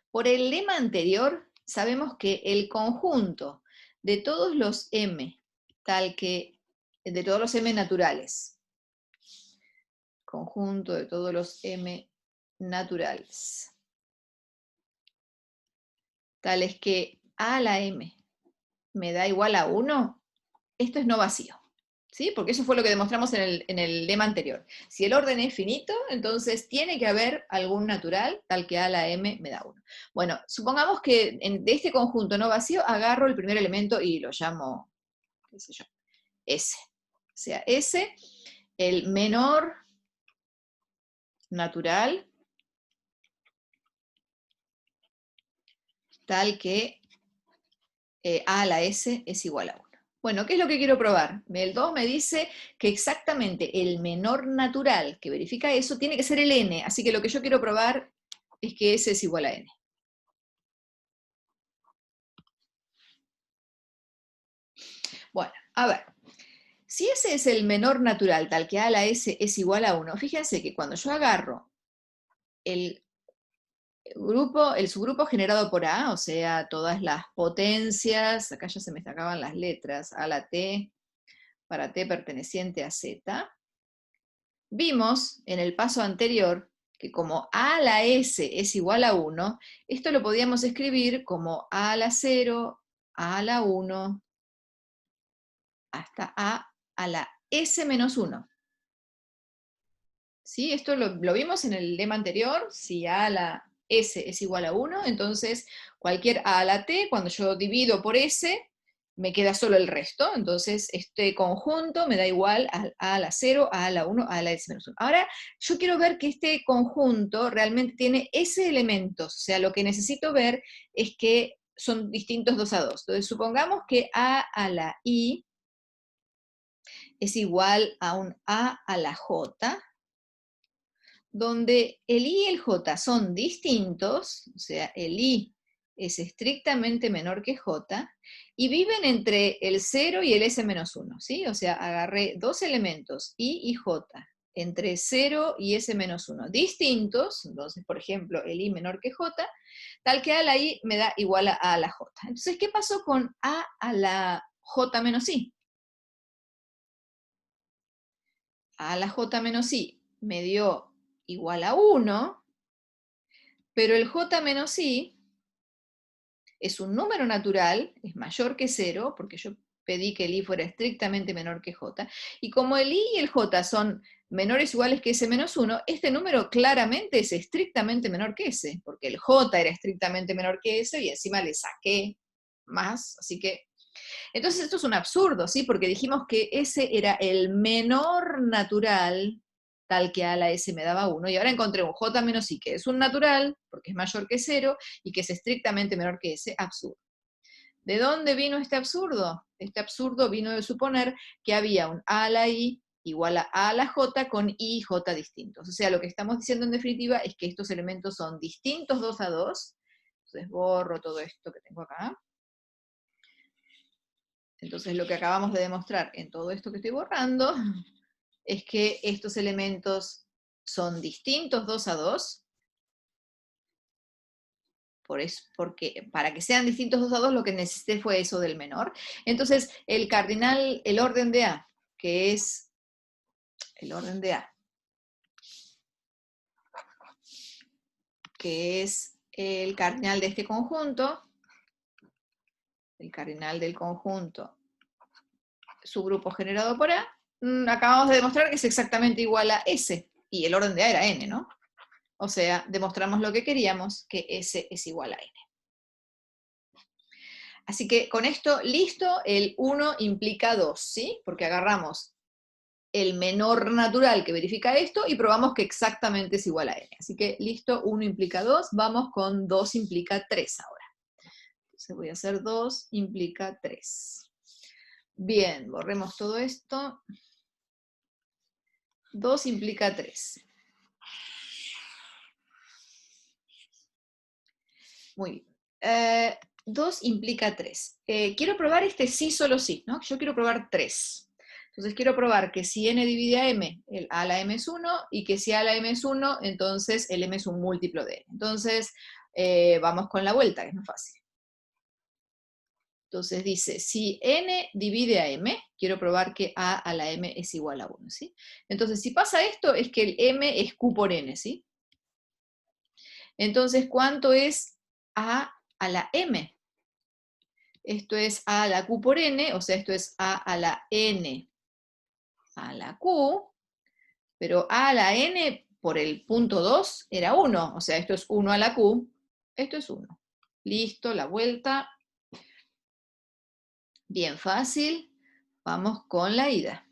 por el lema anterior sabemos que el conjunto de todos los m, de todos los m naturales, conjunto de todos los m naturales, tales que a a la m me da igual a 1, esto es no vacío. ¿Sí? Porque eso fue lo que demostramos en el lema anterior. Si el orden es finito, entonces tiene que haber algún natural tal que a la m me da 1. Bueno, supongamos que de este conjunto no vacío agarro el primer elemento y lo llamo, qué sé yo, S. O sea, S, el menor natural tal que a a la S es igual a 1. Bueno, ¿qué es lo que quiero probar? El 2 me dice que exactamente el menor natural que verifica eso tiene que ser el n, así que lo que yo quiero probar es que S es igual a n. Bueno, a ver, si ese es el menor natural tal que a la S es igual a 1, fíjense que cuando yo agarro el subgrupo generado por A, o sea, todas las potencias, acá ya se me sacaban las letras, a la T, para T perteneciente a Z, vimos en el paso anterior que como a a la S es igual a 1, esto lo podíamos escribir como a a la 0, a a la 1, hasta a la S menos 1. ¿Sí? Esto lo vimos en el lema anterior, si a a la S es igual a 1, entonces cualquier a a la T, cuando yo divido por S, me queda solo el resto, entonces este conjunto me da igual a la 0, a la 1, a la S menos 1. Ahora, yo quiero ver que este conjunto realmente tiene S elementos, o sea, lo que necesito ver es que son distintos 2 a 2. Entonces, supongamos que a la I es igual a un a la J, donde el I y el J son distintos, o sea, el I es estrictamente menor que J, y viven entre el 0 y el S menos 1, ¿sí? O sea, agarré dos elementos, I y J, entre 0 y S menos 1, distintos, entonces, por ejemplo, el I menor que J, tal que a la I me da igual a la J. Entonces, ¿qué pasó con a la J menos I? A la J menos I me dio igual a 1, pero el J menos I es un número natural, es mayor que 0, porque yo pedí que el I fuera estrictamente menor que J, y como el I y el J son menores o iguales que S menos 1, este número claramente es estrictamente menor que S, porque el J era estrictamente menor que S, y encima le saqué más, así que... Entonces esto es un absurdo, ¿sí? Porque dijimos que S era el menor natural tal que a la S me daba 1, y ahora encontré un J menos I, que es un natural, porque es mayor que 0, y que es estrictamente menor que S, absurdo. ¿De dónde vino este absurdo? Este absurdo vino de suponer que había un a a la I igual a la J con I y J distintos. O sea, lo que estamos diciendo en definitiva es que estos elementos son distintos 2 a 2, entonces borro todo esto que tengo acá. Entonces lo que acabamos de demostrar en todo esto que estoy borrando es que estos elementos son distintos 2 a 2, porque para que sean distintos 2 a 2 lo que necesité fue eso del menor. Entonces el cardinal, el orden de A, que es el orden de A, que es el cardinal de este conjunto, el cardinal del conjunto subgrupo generado por A, acabamos de demostrar que es exactamente igual a S, y el orden de A era N, ¿no? O sea, demostramos lo que queríamos, que S es igual a N. Así que con esto, listo, el 1 implica 2, ¿sí? Porque agarramos el menor natural que verifica esto y probamos que exactamente es igual a N. Así que listo, 1 implica 2, vamos con 2 implica 3 ahora. Entonces voy a hacer 2 implica 3. Bien, borremos todo esto. 2 implica 3. Muy bien. 2 implica 3. Quiero probar este sí, solo sí, ¿no? Yo quiero probar 3. Entonces quiero probar que si n divide a m, el a a la m es 1, y que si a a la m es 1, entonces el m es un múltiplo de n. Entonces, vamos con la vuelta, que es más fácil. Entonces dice, si n divide a m, quiero probar que a a la m es igual a 1, ¿sí? Entonces, si pasa esto, es que el m es q por n, ¿sí? Entonces, ¿cuánto es a a la m. Esto es a a la q por n, o sea, esto es a la n a la q, pero a a la n por el punto 2 era 1, o sea, esto es 1 a la q, esto es 1. Listo, la vuelta. Bien fácil. Vamos con la ida.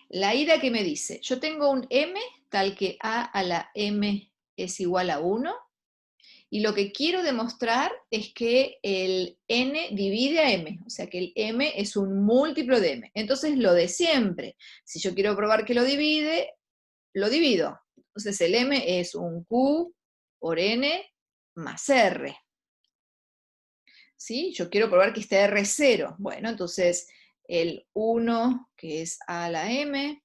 La ida que me dice, yo tengo un m tal que a a la m es igual a 1, y lo que quiero demostrar es que el n divide a m, o sea que el m es un múltiplo de m. Entonces lo de siempre, si yo quiero probar que lo divide, lo divido. Entonces el m es un q por n más r. ¿Sí? Yo quiero probar que está R0. Bueno, entonces el 1, que es a a la m,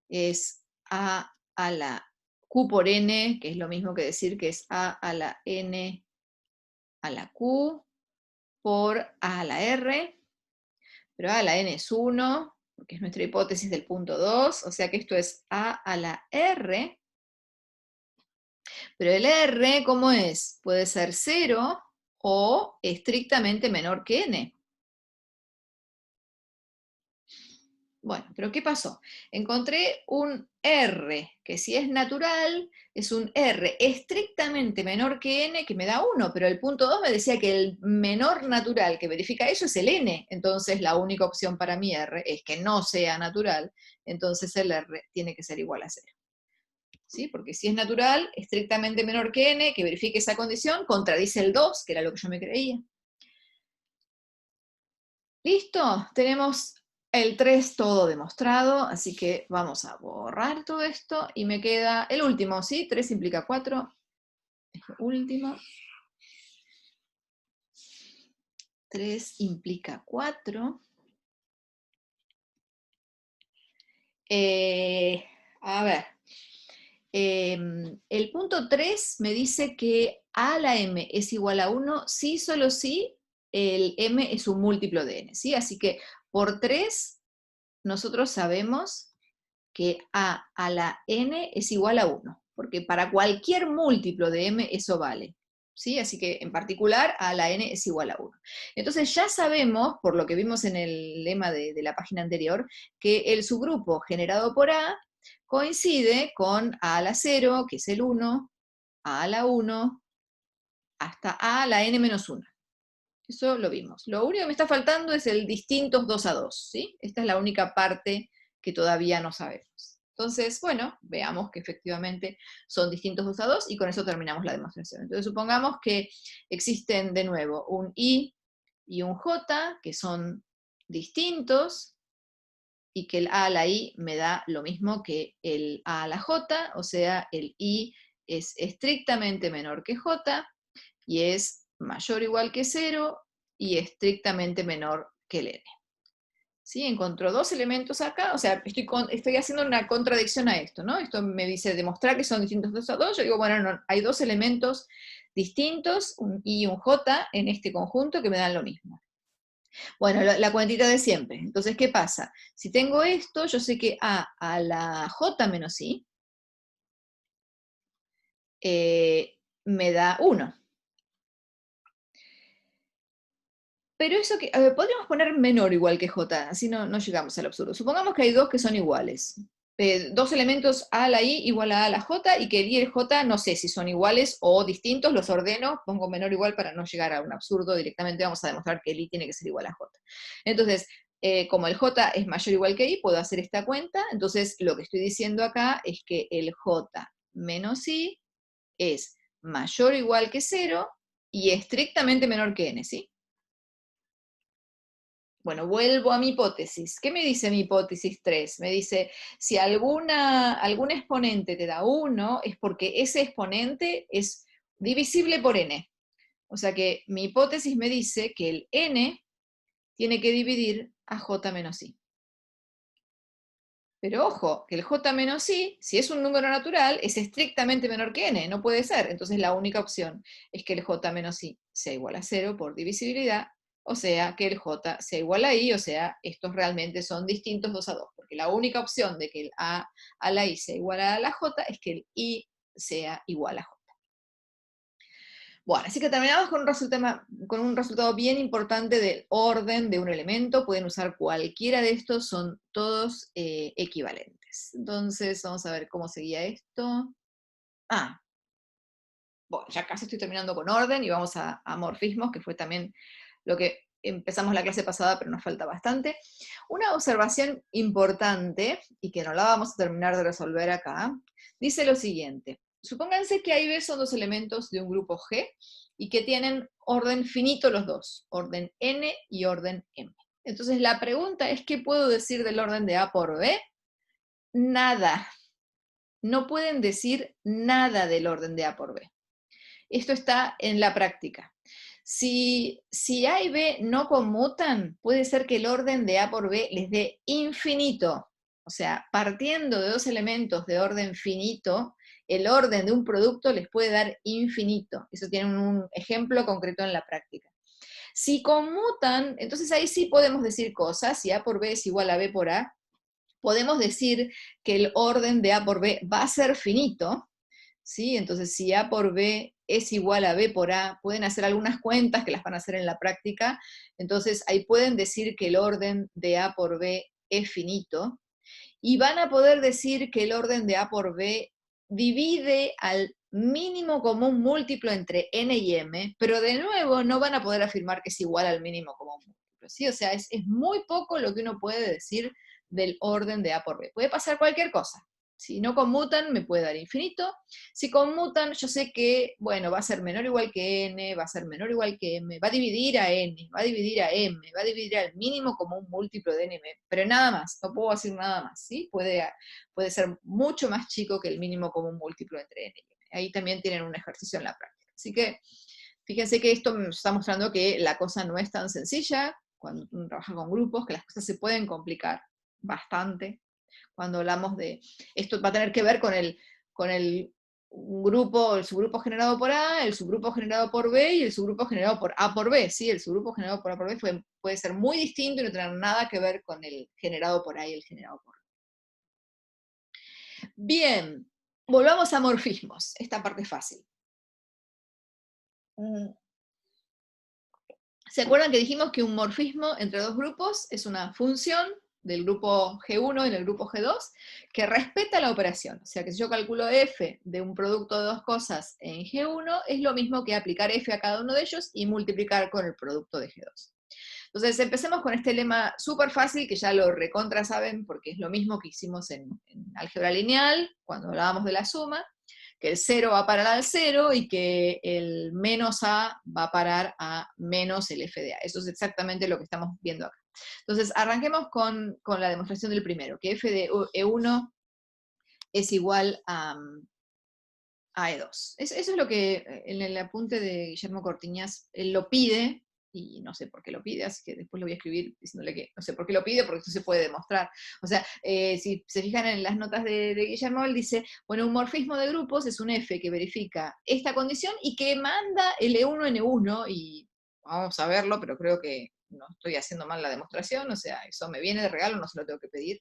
es a la q por n, que es lo mismo que decir que es a la n a la q, por a la r, pero a la n es 1, porque es nuestra hipótesis del punto 2, o sea que esto es a la r, pero el r, ¿cómo es? Puede ser 0 o estrictamente menor que n. Bueno, pero ¿qué pasó? Encontré un R, que si es natural, es un R estrictamente menor que N, que me da 1, pero el punto 2 me decía que el menor natural que verifica eso es el N, entonces la única opción para mi R es que no sea natural, entonces el R tiene que ser igual a 0. ¿Sí? Porque si es natural, estrictamente menor que N, que verifique esa condición, contradice el 2, que era lo que yo me creía. ¿Listo? Tenemos el 3 todo demostrado, así que vamos a borrar todo esto y me queda el último, ¿sí? 3 implica 4, es lo último. 3 implica 4. A ver, el punto 3 me dice que a la m es igual a 1 si solo si el m es un múltiplo de n, ¿sí? Así que por 3 nosotros sabemos que a la n es igual a 1, porque para cualquier múltiplo de m eso vale, ¿sí? Así que en particular a la n es igual a 1. Entonces ya sabemos, por lo que vimos en el lema de la página anterior, que el subgrupo generado por a coincide con a la 0, que es el 1, a la 1, hasta a la n menos 1. Eso lo vimos. Lo único que me está faltando es el distintos 2 a 2, ¿sí? Esta es la única parte que todavía no sabemos. Entonces, bueno, veamos que efectivamente son distintos 2 a 2 y con eso terminamos la demostración. Entonces, supongamos que existen de nuevo un I y un J, que son distintos, y que el A a la I me da lo mismo que el A a la J, o sea, el I es estrictamente menor que J, y es mayor o igual que 0, y estrictamente menor que el n. ¿Sí? Encontró dos elementos acá, o sea, estoy haciendo una contradicción a esto, ¿no? Esto me dice demostrar que son distintos 2 a 2, yo digo, bueno, no, hay dos elementos distintos, un I y un J, en este conjunto que me dan lo mismo. Bueno, la cuentita de siempre. Entonces, ¿qué pasa? Si tengo esto, yo sé que a la J menos I me da 1. Pero eso que, podríamos poner menor o igual que J, así no llegamos al absurdo. Supongamos que hay dos que son iguales. Dos elementos A a la I igual a la J, y que el I y el J no sé si son iguales o distintos, los ordeno, pongo menor o igual para no llegar a un absurdo, directamente vamos a demostrar que el I tiene que ser igual a J. Entonces, como el J es mayor o igual que I, puedo hacer esta cuenta, entonces lo que estoy diciendo acá es que el J menos I es mayor o igual que 0 y estrictamente menor que N, ¿sí? Bueno, vuelvo a mi hipótesis. ¿Qué me dice mi hipótesis 3? Me dice, si algún exponente te da 1, es porque ese exponente es divisible por n. O sea que mi hipótesis me dice que el n tiene que dividir a j menos i. Pero ojo, que el j menos i, si es un número natural, es estrictamente menor que n, no puede ser. Entonces la única opción es que el j menos i sea igual a 0 por divisibilidad, o sea, que el j sea igual a i, o sea, estos realmente son distintos 2 a 2, porque la única opción de que el a la i sea igual a la j es que el i sea igual a j. Bueno, así que terminamos con un resultado bien importante del orden de un elemento. Pueden usar cualquiera de estos, son todos equivalentes. Entonces, vamos a ver cómo seguía esto. Bueno, ya casi estoy terminando con orden y vamos a morfismos, que fue también lo que empezamos la clase pasada, pero nos falta bastante. Una observación importante, y que no la vamos a terminar de resolver acá, dice lo siguiente. Supónganse que A y B son dos elementos de un grupo G, y que tienen orden finito los dos, orden n y orden m. Entonces la pregunta es, ¿qué puedo decir del orden de A por B? Nada. No pueden decir nada del orden de A por B. Esto está en la práctica. Si A y B no conmutan, puede ser que el orden de A por B les dé infinito. O sea, partiendo de dos elementos de orden finito, el orden de un producto les puede dar infinito. Eso tiene un ejemplo concreto en la práctica. Si conmutan, entonces ahí sí podemos decir cosas. Si A por B es igual a B por A, podemos decir que el orden de A por B va a ser finito, ¿sí? Entonces, si A por B es igual a B por A, pueden hacer algunas cuentas que las van a hacer en la práctica, entonces ahí pueden decir que el orden de A por B es finito, y van a poder decir que el orden de A por B divide al mínimo común múltiplo entre n y m, pero de nuevo no van a poder afirmar que es igual al mínimo común múltiplo, ¿sí? O sea, es muy poco lo que uno puede decir del orden de A por B. Puede pasar cualquier cosa. Si no conmutan, me puede dar infinito. Si conmutan, yo sé que, bueno, va a ser menor o igual que n, va a ser menor o igual que m, va a dividir a n, va a dividir a m, va a dividir al mínimo como un múltiplo de n, pero nada más, no puedo decir nada más, ¿sí? Puede ser mucho más chico que el mínimo común múltiplo entre n y m. Ahí también tienen un ejercicio en la práctica. Así que, fíjense que esto nos está mostrando que la cosa no es tan sencilla cuando uno trabaja con grupos, que las cosas se pueden complicar bastante. Cuando hablamos de, esto va a tener que ver con el grupo, el subgrupo generado por A, el subgrupo generado por B y el subgrupo generado por A por B, ¿sí? El subgrupo generado por A por B puede ser muy distinto y no tener nada que ver con el generado por A y el generado por B. Bien, volvamos a morfismos, esta parte es fácil. ¿Se acuerdan que dijimos que un morfismo entre dos grupos es una función del grupo G1 y del grupo G2 que respeta la operación? O sea que si yo calculo f de un producto de dos cosas en G1, es lo mismo que aplicar f a cada uno de ellos y multiplicar con el producto de G2. Entonces empecemos con este lema súper fácil, que ya lo recontra saben, porque es lo mismo que hicimos en álgebra lineal, cuando hablábamos de la suma, que el 0 va a parar al 0 y que el menos a va a parar a menos el f de a. Eso es exactamente lo que estamos viendo acá. Entonces, arranquemos con la demostración del primero, que f de E1 es igual a E2. Eso es lo que en el apunte de Guillermo Cortiñas, él lo pide, y no sé por qué lo pide, así que después lo voy a escribir diciéndole que no sé por qué lo pide, porque esto se puede demostrar. O sea, si se fijan en las notas de Guillermo, él dice, bueno, un morfismo de grupos es un F que verifica esta condición y que manda el E1 en E1, y vamos a verlo, pero creo que no estoy haciendo mal la demostración, o sea, eso me viene de regalo, no se lo tengo que pedir.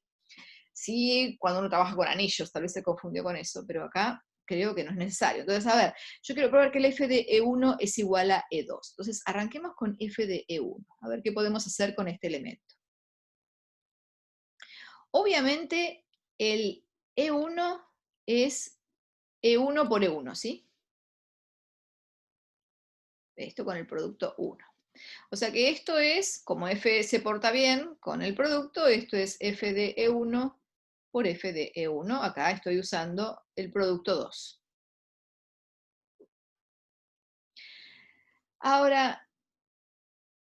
Sí, cuando uno trabaja con anillos, tal vez se confundió con eso, pero acá creo que no es necesario. Entonces, a ver, yo quiero probar que el f de E1 es igual a E2. Entonces, arranquemos con f de E1. A ver qué podemos hacer con este elemento. Obviamente, el E1 es E1 por E1, ¿sí? Esto con el producto 1. O sea que esto es, como f se porta bien con el producto, esto es f de E1 por f de E1. Acá estoy usando el producto 2. Ahora,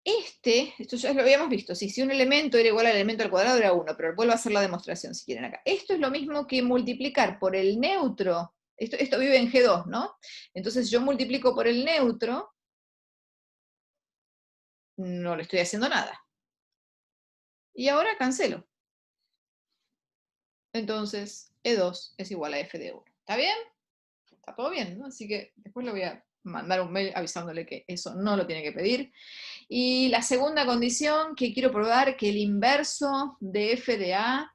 esto ya lo habíamos visto, si un elemento era igual al elemento al cuadrado era 1, pero vuelvo a hacer la demostración si quieren acá. Esto es lo mismo que multiplicar por el neutro, esto vive en G2, ¿no? Entonces yo multiplico por el neutro, no le estoy haciendo nada. Y ahora cancelo. Entonces, E2 es igual a F de 1. ¿Está bien? Está todo bien, ¿no? Así que después le voy a mandar un mail avisándole que eso no lo tiene que pedir. Y la segunda condición que quiero probar, que el inverso de f de a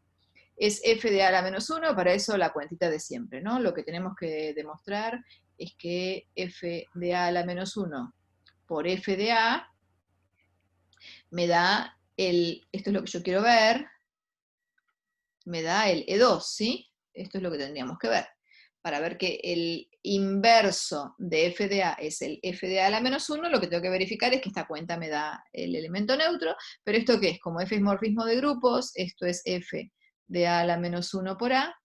es f de a a la menos 1, para eso la cuentita de siempre, ¿no? Lo que tenemos que demostrar es que f de a a la menos 1 por f de a me da esto es lo que yo quiero ver, me da el E2, ¿sí? Esto es lo que tendríamos que ver. Para ver que el inverso de f de a es el f de a a la menos 1, lo que tengo que verificar es que esta cuenta me da el elemento neutro, pero ¿esto qué es? Como f es morfismo de grupos, esto es f de a a la menos 1 por a,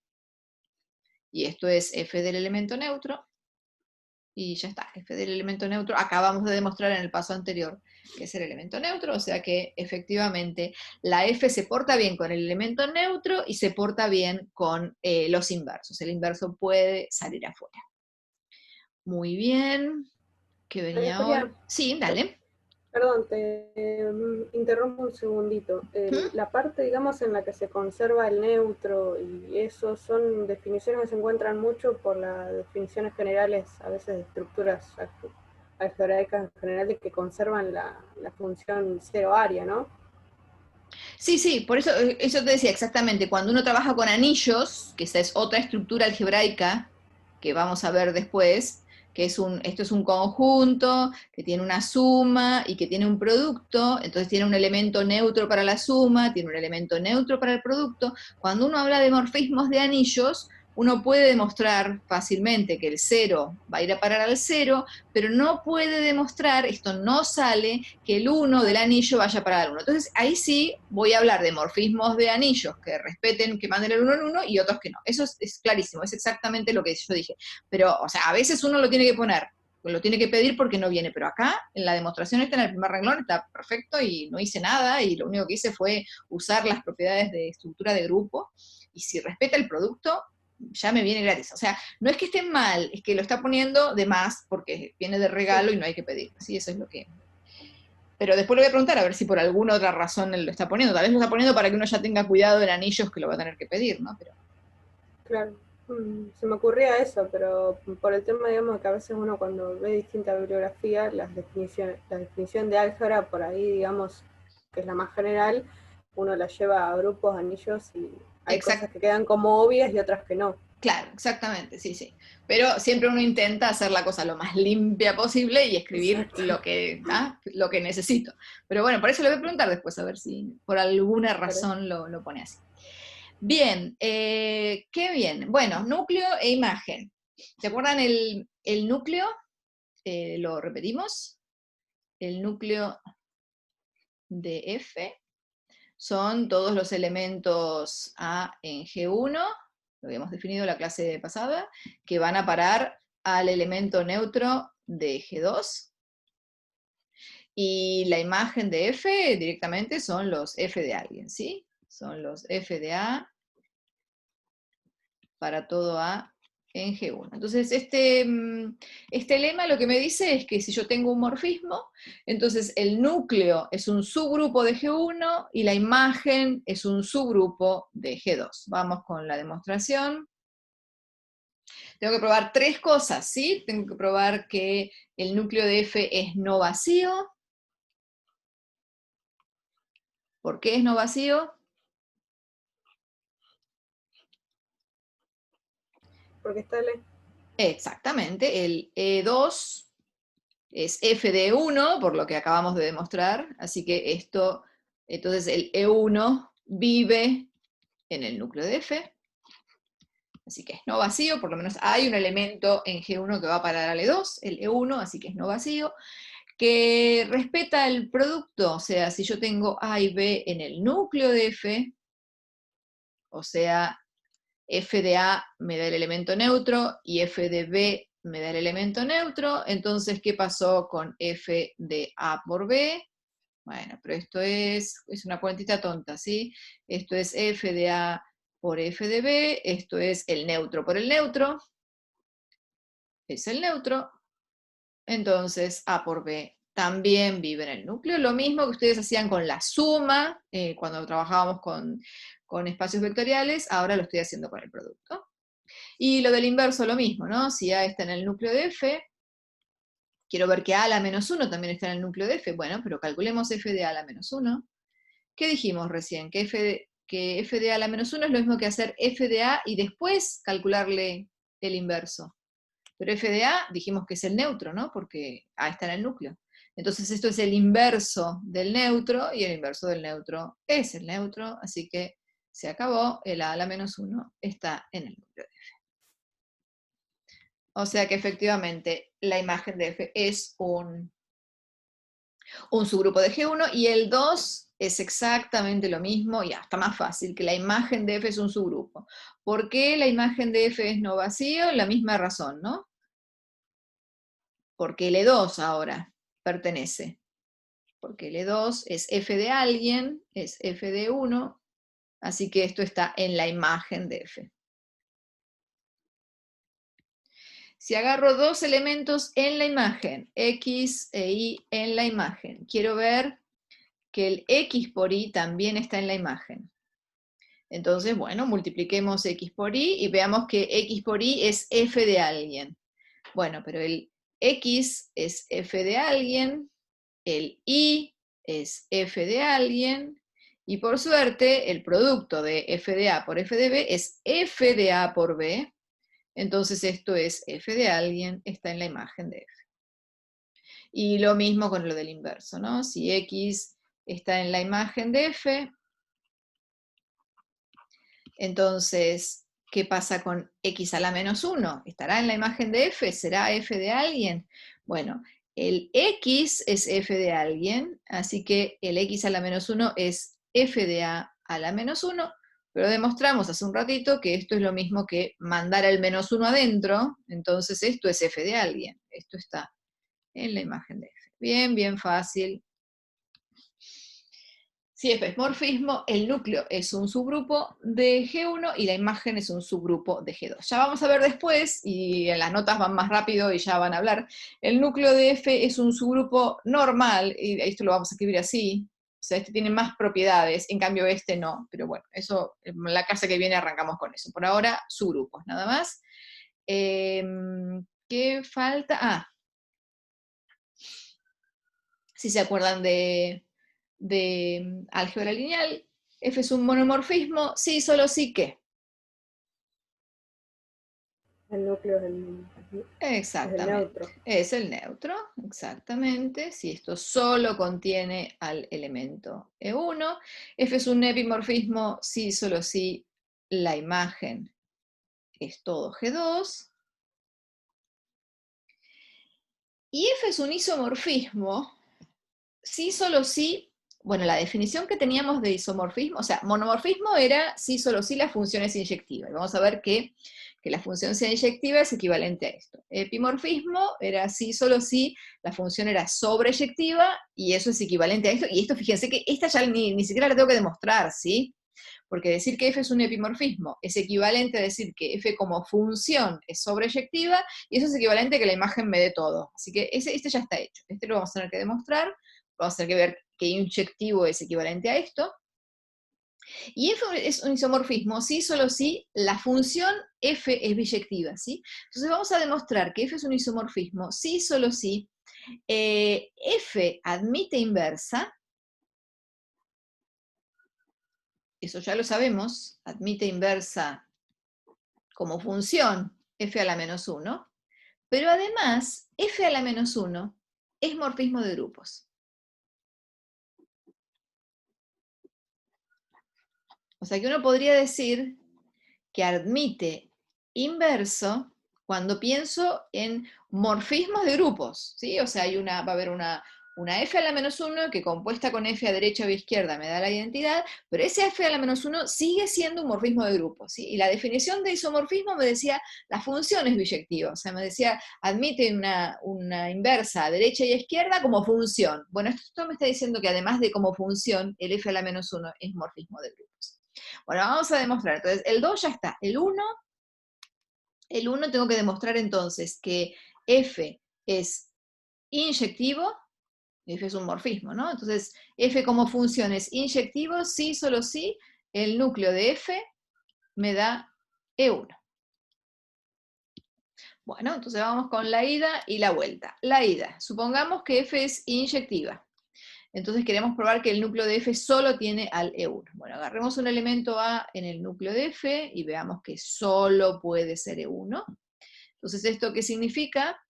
y esto es f del elemento neutro, y ya está, f del elemento neutro, acabamos de demostrar en el paso anterior que es el elemento neutro, o sea que efectivamente la f se porta bien con el elemento neutro y se porta bien con los inversos, el inverso puede salir afuera. Muy bien, ¿qué venía Julia, ahora? Sí, dale. perdón, te interrumpo un segundito. ¿Mm? La parte, digamos, en la que se conserva el neutro y eso son definiciones que se encuentran mucho por las definiciones generales, a veces de estructuras algebraicas generales que conservan la función cero área, ¿no? Sí, sí, por eso, eso te decía exactamente, cuando uno trabaja con anillos, que esa es otra estructura algebraica que vamos a ver después, que esto es un conjunto, que tiene una suma y que tiene un producto, entonces tiene un elemento neutro para la suma, tiene un elemento neutro para el producto. Cuando uno habla de morfismos de anillos, uno puede demostrar fácilmente que el 0 va a ir a parar al 0, pero no puede demostrar, esto no sale, que el 1 del anillo vaya para el 1. Entonces ahí sí voy a hablar de morfismos de anillos que respeten, que manden el 1 en 1 y otros que no. Eso es clarísimo, es exactamente lo que yo dije. Pero, o sea, a veces uno lo tiene que poner, lo tiene que pedir porque no viene, pero acá en la demostración está en el primer renglón, está perfecto y no hice nada y lo único que hice fue usar las propiedades de estructura de grupo y si respeta el producto, ya me viene gratis. O sea, no es que esté mal, es que lo está poniendo de más porque viene de regalo y no hay que pedir. Sí, eso es lo que... Pero después le voy a preguntar a ver si por alguna otra razón él lo está poniendo. Tal vez lo está poniendo para que uno ya tenga cuidado en anillos que lo va a tener que pedir, ¿no? Pero... Claro. Se me ocurría eso, pero por el tema, digamos, que a veces uno cuando ve distinta bibliografía, la definición de álgebra, por ahí, digamos, que es la más general, uno la lleva a grupos, anillos, y hay cosas que quedan como obvias y otras que no. Claro, exactamente, sí, sí. Pero siempre uno intenta hacer la cosa lo más limpia posible y escribir Exacto. lo que necesito. Pero bueno, por eso le voy a preguntar después, a ver si por alguna razón lo pone así. Bien, qué bien. Bueno, núcleo e imagen. ¿Se acuerdan el núcleo? Lo repetimos. El núcleo de F son todos los elementos A en G1, lo habíamos definido en la clase pasada, que van a parar al elemento neutro de G2. Y la imagen de F directamente son los F de alguien, ¿sí? Son los F de A para todo A en G1. Entonces, este lema lo que me dice es que si yo tengo un morfismo, entonces el núcleo es un subgrupo de G1 y la imagen es un subgrupo de G2. Vamos con la demostración. Tengo que probar tres cosas, ¿sí? Tengo que probar que el núcleo de F es no vacío. ¿Por qué es no vacío? Porque está Exactamente, el E2 es f de 1, por lo que acabamos de demostrar, así que esto, entonces el E1 vive en el núcleo de F, así que es no vacío, por lo menos hay un elemento en G1 que va a parar al E2, el E1, así que es no vacío, que respeta el producto, o sea, si yo tengo A y B en el núcleo de F, o sea, f de A me da el elemento neutro y f de B me da el elemento neutro, entonces, ¿qué pasó con f de A por B? Bueno, pero esto es una cuentita tonta, ¿sí? Esto es f de A por f de B, esto es el neutro por el neutro, es el neutro, entonces A por B también vive en el núcleo, lo mismo que ustedes hacían con la suma, cuando trabajábamos con espacios vectoriales, ahora lo estoy haciendo con el producto. Y lo del inverso lo mismo, ¿no? Si A está en el núcleo de F, quiero ver que A a la menos 1 también está en el núcleo de F, bueno, pero calculemos f de A a la menos 1. ¿Qué dijimos recién? Que f de A a la menos 1 es lo mismo que hacer f de A y después calcularle el inverso. Pero f de A dijimos que es el neutro, ¿no? Porque A está en el núcleo. Entonces esto es el inverso del neutro, y el inverso del neutro es el neutro, así que se acabó, el A a la menos 1 está en el núcleo de F. O sea que efectivamente la imagen de F es un subgrupo de G1, y el 2 es exactamente lo mismo, y hasta más fácil, que la imagen de F es un subgrupo. ¿Por qué la imagen de F es no vacío? La misma razón, ¿no? Porque L2 ahora pertenece. Porque L2 es F de alguien, es F de 1, así que esto está en la imagen de F. Si agarro dos elementos en la imagen, X e Y en la imagen, quiero ver que el X por Y también está en la imagen. Entonces, bueno, multipliquemos X por Y y veamos que X por Y es F de alguien. Bueno, pero el X es F de alguien, el Y es F de alguien, y por suerte el producto de F de A por F de B es F de A por B, entonces esto es F de alguien, está en la imagen de F. Y lo mismo con lo del inverso, ¿no? Si X está en la imagen de F, entonces, ¿qué pasa con X a la menos 1? ¿Estará en la imagen de F? ¿Será F de alguien? Bueno, el X es F de alguien, así que el X a la menos 1 es F de A a la menos 1, pero demostramos hace un ratito que esto es lo mismo que mandar el menos 1 adentro, entonces esto es F de alguien, esto está en la imagen de F. Bien, bien fácil. Si F es morfismo, el núcleo es un subgrupo de G1 y la imagen es un subgrupo de G2. Ya vamos a ver después, y en las notas van más rápido y ya van a hablar, el núcleo de F es un subgrupo normal, y esto lo vamos a escribir así, o sea, este tiene más propiedades, en cambio este no, pero bueno, eso, en la clase que viene arrancamos con eso. Por ahora, subgrupos, nada más. ¿Qué falta? Ah, si se acuerdan de álgebra lineal, F es un monomorfismo, sí, solo sí que. El núcleo es el neutro. Es el neutro, exactamente. Si esto solo contiene al elemento E1. F es un epimorfismo, sí, solo sí, la imagen es todo G2. Y F es un isomorfismo, sí, solo sí. Bueno, la definición que teníamos de isomorfismo, o sea, monomorfismo era sí, solo sí, la función es inyectiva. Y vamos a ver que la función sea inyectiva es equivalente a esto. Epimorfismo era sí, solo sí, la función era sobreyectiva, y eso es equivalente a esto. Y esto, fíjense que esta ya ni siquiera la tengo que demostrar, ¿sí? Porque decir que F es un epimorfismo es equivalente a decir que F como función es sobreyectiva, y eso es equivalente a que la imagen me dé todo. Así que este ya está hecho. Este lo vamos a tener que demostrar. Vamos a tener que ver que inyectivo es equivalente a esto. Y F es un isomorfismo, sí, solo si la función F es biyectiva, ¿sí? Entonces vamos a demostrar que F es un isomorfismo, sí, solo si F admite inversa, eso ya lo sabemos, admite inversa como función F a la menos 1, pero además F a la menos 1 es morfismo de grupos. O sea que uno podría decir que admite inverso cuando pienso en morfismos de grupos, ¿sí? O sea, va a haber una F a la menos 1 que compuesta con F a derecha o a izquierda me da la identidad, pero ese F a la menos 1 sigue siendo un morfismo de grupos, ¿sí? Y la definición de isomorfismo me decía, la función es biyectiva, o sea, me decía, admite una inversa a derecha y a izquierda como función. Bueno, esto me está diciendo que además de como función, el F a la menos 1 es morfismo de grupos. Bueno, vamos a demostrar. Entonces, el 2 ya está. El 1 tengo que demostrar entonces que F es inyectivo, F es un morfismo, ¿no? Entonces, F como función es inyectivo, sí, solo sí, el núcleo de F me da E1. Bueno, entonces vamos con la ida y la vuelta. La ida, supongamos que F es inyectiva. Entonces queremos probar que el núcleo de F solo tiene al E1. Bueno, agarremos un elemento A en el núcleo de F y veamos que solo puede ser E1. Entonces, ¿esto qué significa?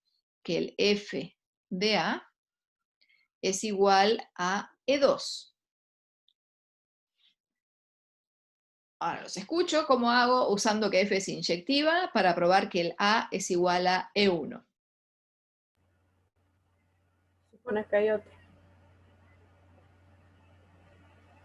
Que el f de A es igual a E2. Ahora los escucho, ¿cómo hago? Usando que f es inyectiva para probar que el A es igual a E1. Supones que hay otro.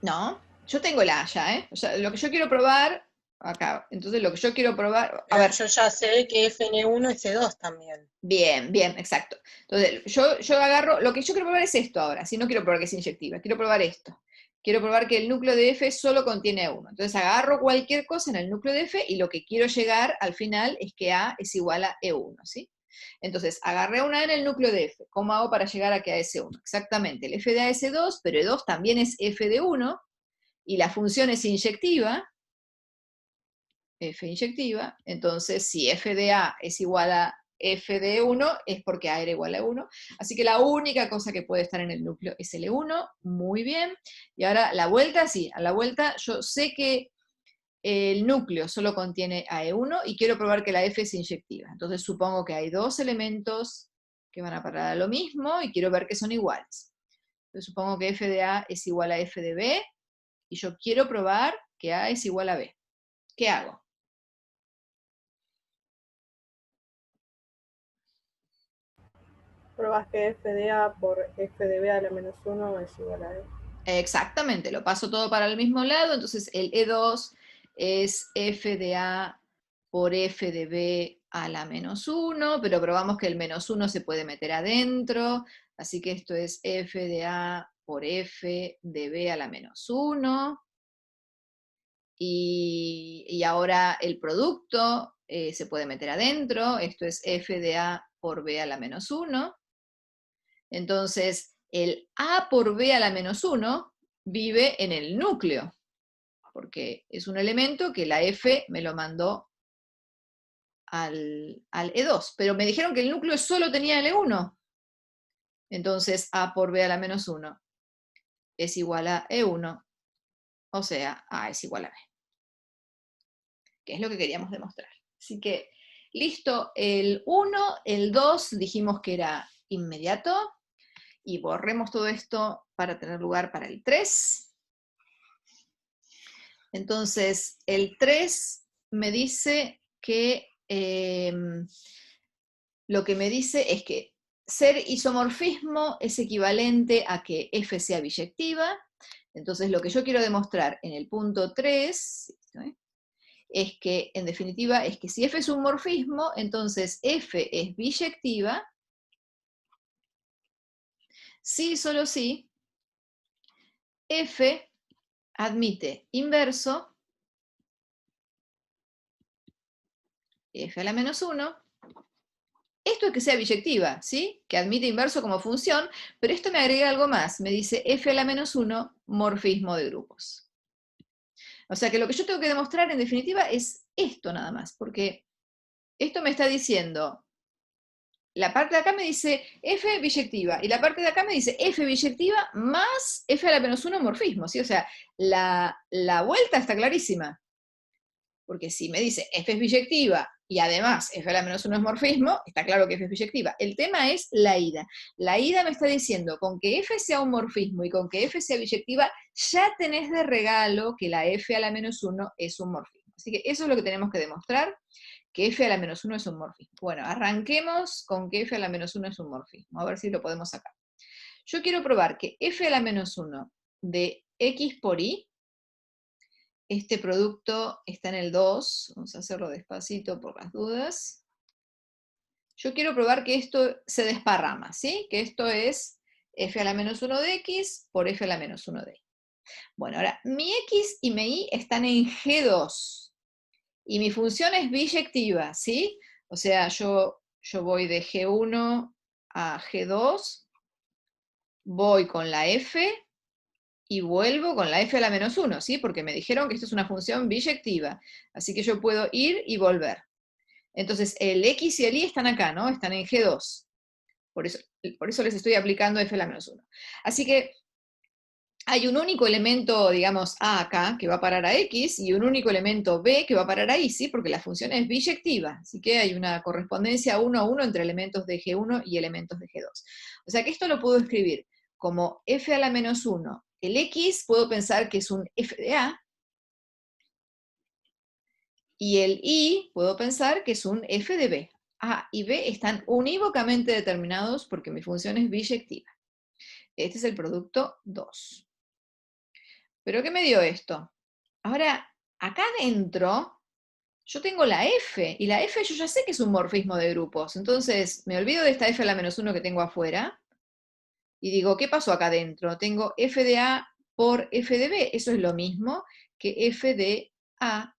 No, yo tengo el A ya, ¿eh? O sea, lo que yo quiero probar, acá, entonces lo que yo quiero probar, a Pero ver, yo ya sé que FN1 es C2 también. bien, bien, exacto. Entonces, yo agarro, lo que yo quiero probar es esto ahora, si no quiero probar que es inyectiva, quiero probar esto. Quiero probar que el núcleo de F solo contiene E1. Entonces agarro cualquier cosa en el núcleo de F y lo que quiero llegar al final es que A es igual a E1, ¿sí? Entonces, agarré una A en el núcleo de F. ¿Cómo hago para llegar a que A es E1? Exactamente, el F de A es E2, pero E2 también es F de 1, y la función es inyectiva, F inyectiva, entonces si F de A es igual a F de 1 es porque A era igual a 1, así que la única cosa que puede estar en el núcleo es el E1, muy bien, y ahora la vuelta, sí, a la vuelta yo sé que el núcleo solo contiene a E1 y quiero probar que la F es inyectiva, entonces supongo que hay dos elementos que van a parar a lo mismo y quiero ver que son iguales. Entonces supongo que F de A es igual a F de B, y yo quiero probar que A es igual a B. ¿Qué hago? Pruebas que f de A por f de B a la menos 1 es igual a E. Exactamente, lo paso todo para el mismo lado, entonces el E2 es F de A por F de B a la menos 1, pero probamos que el menos 1 se puede meter adentro, así que esto es F de A por F de B a la menos 1, y ahora el producto se puede meter adentro, esto es F de A por B a la menos 1, entonces el A por B a la menos 1 vive en el núcleo, porque es un elemento que la F me lo mandó al E2, pero me dijeron que el núcleo solo tenía el E1, entonces A por B a la menos 1 es igual a E1, o sea, A es igual a B, que es lo que queríamos demostrar. Así que, listo, el 1, el 2 dijimos que era inmediato, y borremos todo esto para tener lugar para el 3. Entonces, el 3 me dice que lo que me dice es que ser isomorfismo es equivalente a que F sea biyectiva. Entonces, lo que yo quiero demostrar en el punto 3 es que, en definitiva, es que si F es un morfismo, entonces F es biyectiva, sí, solo sí, F admite inverso, F a la menos 1, esto es que sea biyectiva, ¿sí? Que admite inverso como función, pero esto me agrega algo más, me dice F a la menos 1, morfismo de grupos. O sea que lo que yo tengo que demostrar en definitiva es esto nada más, porque esto me está diciendo, la parte de acá me dice F biyectiva, y la parte de acá me dice F biyectiva más F a la menos 1 morfismo, ¿sí? O sea, la vuelta está clarísima. Porque si me dice F es biyectiva y además F a la menos 1 es morfismo, está claro que F es biyectiva. El tema es la ida. La ida me está diciendo, con que F sea un morfismo y con que F sea biyectiva, ya tenés de regalo que la F a la menos 1 es un morfismo. Así que eso es lo que tenemos que demostrar, que F a la menos 1 es un morfismo. Bueno, arranquemos con que F a la menos 1 es un morfismo, a ver si lo podemos sacar. Yo quiero probar que F a la menos 1 de X por Y, este producto está en el 2, vamos a hacerlo despacito por las dudas. Yo quiero probar que esto se desparrama, ¿sí? Que esto es F a la menos 1 de X por F a la menos 1 de Y. Bueno, ahora, mi X y mi Y están en G2, y mi función es biyectiva, ¿sí? O sea, yo voy de G1 a G2, voy con la F, y vuelvo con la F a la menos 1, ¿sí? Porque me dijeron que esto es una función biyectiva, así que yo puedo ir y volver. Entonces, el X y el Y están acá, ¿no? Están en G2. Por eso les estoy aplicando F a la menos 1. Así que, hay un único elemento, digamos, A acá, que va a parar a X, y un único elemento B que va a parar a Y, ¿sí? Porque la función es biyectiva, así que hay una correspondencia 1 a 1 entre elementos de G1 y elementos de G2. O sea que esto lo puedo escribir como f a la menos 1. El X puedo pensar que es un f de A, y el Y puedo pensar que es un f de B. A y B están unívocamente determinados porque mi función es biyectiva. Este es el producto 2. ¿Pero qué me dio esto? Ahora, acá adentro, yo tengo la f, y la f yo ya sé que es un morfismo de grupos, entonces me olvido de esta f a la menos 1 que tengo afuera, y digo, ¿qué pasó acá adentro? Tengo f de A por f de B, eso es lo mismo que f de A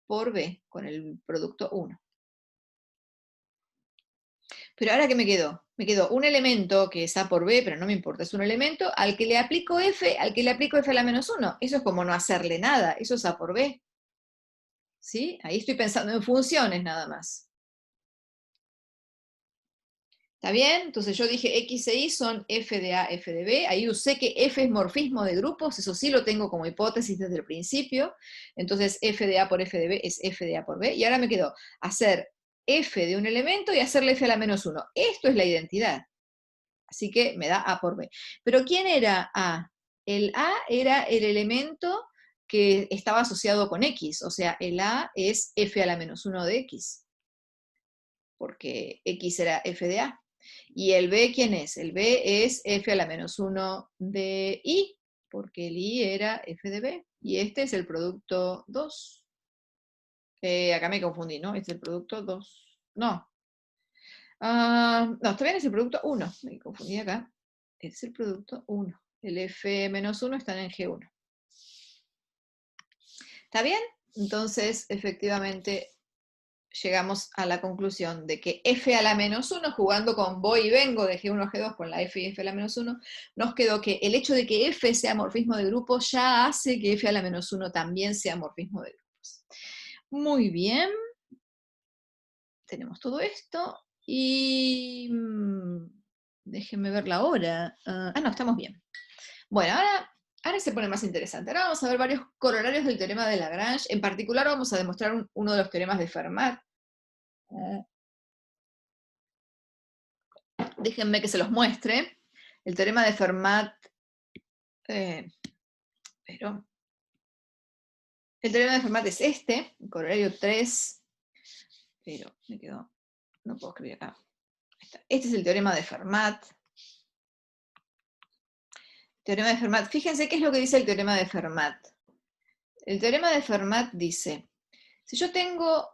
por B, con el producto 1. Pero ahora, ¿qué me quedó? Me quedó un elemento que es A por B, pero no me importa, es un elemento al que le aplico f, al que le aplico f a la menos 1. Eso es como no hacerle nada, eso es A por B. ¿Sí? Ahí estoy pensando en funciones nada más. ¿Está bien? Entonces yo dije X e Y son f de A, f de B. Ahí usé que f es morfismo de grupos, eso sí lo tengo como hipótesis desde el principio. Entonces f de A por f de B es f de A por B. Y ahora me quedó hacer f de un elemento y hacerle f a la menos 1. Esto es la identidad. Así que me da A por B. Pero ¿quién era A? El A era el elemento que estaba asociado con X. O sea, el A es f a la menos 1 de X. Porque X era f de A. ¿Y el B quién es? El B es f a la menos 1 de Y, porque el Y era f de B. Y este es el producto 2. Acá me confundí, ¿no? Este es el producto 2. No. No, está bien, es el producto 1. Me confundí acá. Este es el producto 1. El f menos 1 está en G1. ¿Está bien? Entonces, efectivamente, llegamos a la conclusión de que f a la menos 1, jugando con voy y vengo de G1 a G2 con la f y f a la menos 1, nos quedó que el hecho de que f sea morfismo de grupos ya hace que f a la menos 1 también sea morfismo de grupos. Muy bien. Tenemos todo esto. Y déjenme ver la hora. No, estamos bien. Bueno, ahora se pone más interesante. Ahora vamos a ver varios corolarios del teorema de Lagrange. En particular vamos a demostrar uno de los teoremas de Fermat. Déjenme que se los muestre. El teorema de Fermat, pero el teorema de Fermat es este, el corolario 3, pero me quedó, no puedo escribir acá. Este es el teorema de Fermat. Teorema de Fermat. Fíjense qué es lo que dice el teorema de Fermat. El teorema de Fermat dice, si yo tengo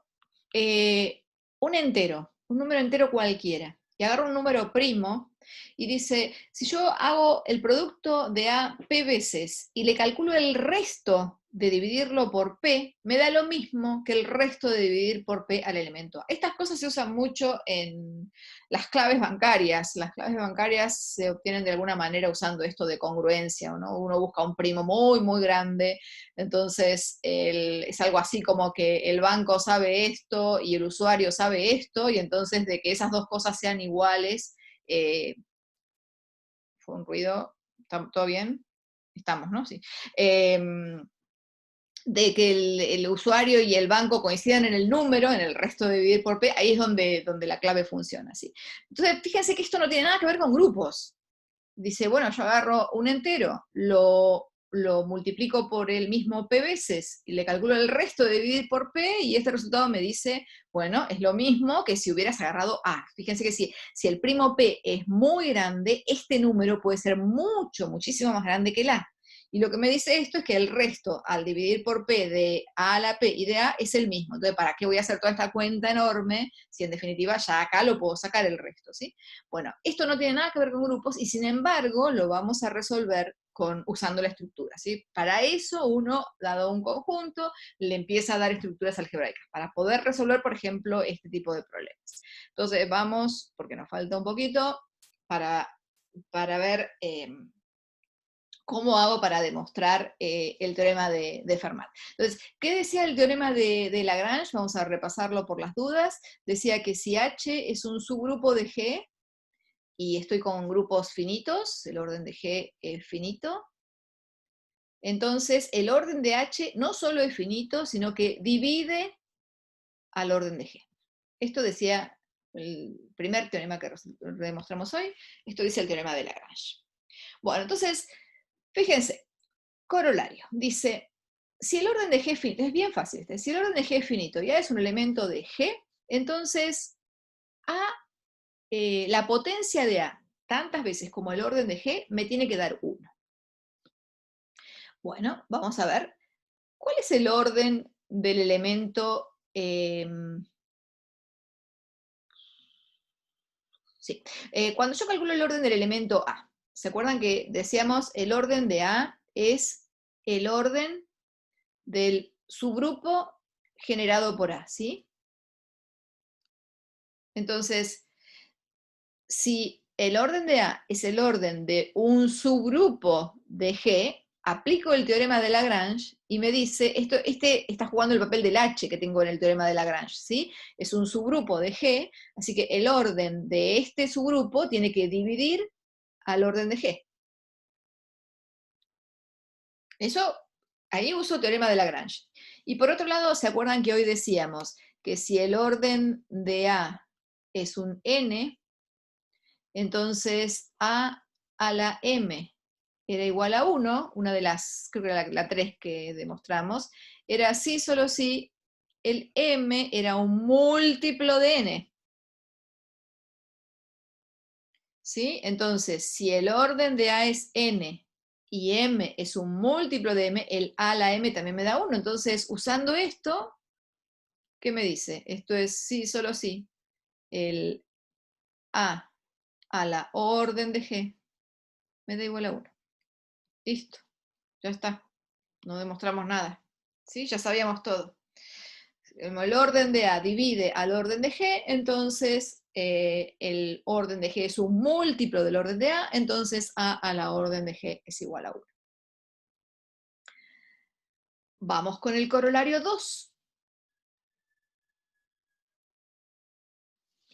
un entero, un número entero cualquiera, y agarro un número primo, y dice, si yo hago el producto de A p veces, y le calculo el resto de dividirlo por p, me da lo mismo que el resto de dividir por p al elemento A. Estas cosas se usan mucho en las claves bancarias. Las claves bancarias se obtienen de alguna manera usando esto de congruencia, ¿no? Uno busca un primo muy, muy grande, entonces es algo así como que el banco sabe esto y el usuario sabe esto, y entonces de que esas dos cosas sean iguales, fue un ruido, ¿todo bien? Estamos, ¿no? Sí. De que el usuario y el banco coincidan en el número, en el resto de dividir por P, ahí es donde la clave funciona, ¿sí? Entonces, fíjense que esto no tiene nada que ver con grupos. Dice, bueno, yo agarro un entero, lo multiplico por el mismo P veces, y le calculo el resto de dividir por P, y este resultado me dice, bueno, es lo mismo que si hubieras agarrado A. Fíjense que si el primo P es muy grande, este número puede ser muchísimo más grande que el A. Y lo que me dice esto es que el resto, al dividir por P de A a la P y de A, es el mismo. Entonces, ¿para qué voy a hacer toda esta cuenta enorme si en definitiva ya acá lo puedo sacar el resto, ¿sí? Bueno, esto no tiene nada que ver con grupos, y sin embargo lo vamos a resolver usando la estructura, ¿sí? Para eso uno, dado un conjunto, le empieza a dar estructuras algebraicas, para poder resolver, por ejemplo, este tipo de problemas. Entonces vamos, porque nos falta un poquito, para ver cómo hago para demostrar el teorema de Fermat. Entonces, ¿qué decía el teorema de Lagrange? Vamos a repasarlo por las dudas. Decía que si H es un subgrupo de G, y estoy con grupos finitos, el orden de G es finito, entonces el orden de H no solo es finito, sino que divide al orden de G. Esto decía el primer teorema que demostramos hoy, esto dice el teorema de Lagrange. Bueno, entonces, fíjense, corolario, dice, si el orden de G es finito, es bien fácil, si el orden de G es finito y A es un elemento de G, entonces A, la potencia de A, tantas veces como el orden de G, me tiene que dar 1. Bueno, vamos a ver, ¿cuál es el orden del elemento? Sí, cuando yo calculo el orden del elemento A, ¿se acuerdan que decíamos el orden de A es el orden del subgrupo generado por A, ¿sí? Entonces, si el orden de A es el orden de un subgrupo de G, aplico el teorema de Lagrange y me dice, este está jugando el papel del H que tengo en el teorema de Lagrange, ¿sí? Es un subgrupo de G, así que el orden de este subgrupo tiene que dividir al orden de G. Eso, ahí uso teorema de Lagrange. Y por otro lado, ¿se acuerdan que hoy decíamos que si el orden de A es un n, entonces A a la m era igual a 1, una de las, creo que era la 3 que demostramos, era si, solo si el m era un múltiplo de n. ¿Sí? Entonces, si el orden de A es n, y m es un múltiplo de m, el a a la m también me da 1. Entonces, usando esto, ¿qué me dice? Esto es sí, solo sí. El a a la orden de g me da igual a 1. Listo, ya está. No demostramos nada. ¿Sí? Ya sabíamos todo. El orden de a divide al orden de g, entonces el orden de g es un múltiplo del orden de a, entonces a a la orden de g es igual a 1. Vamos con el corolario 2.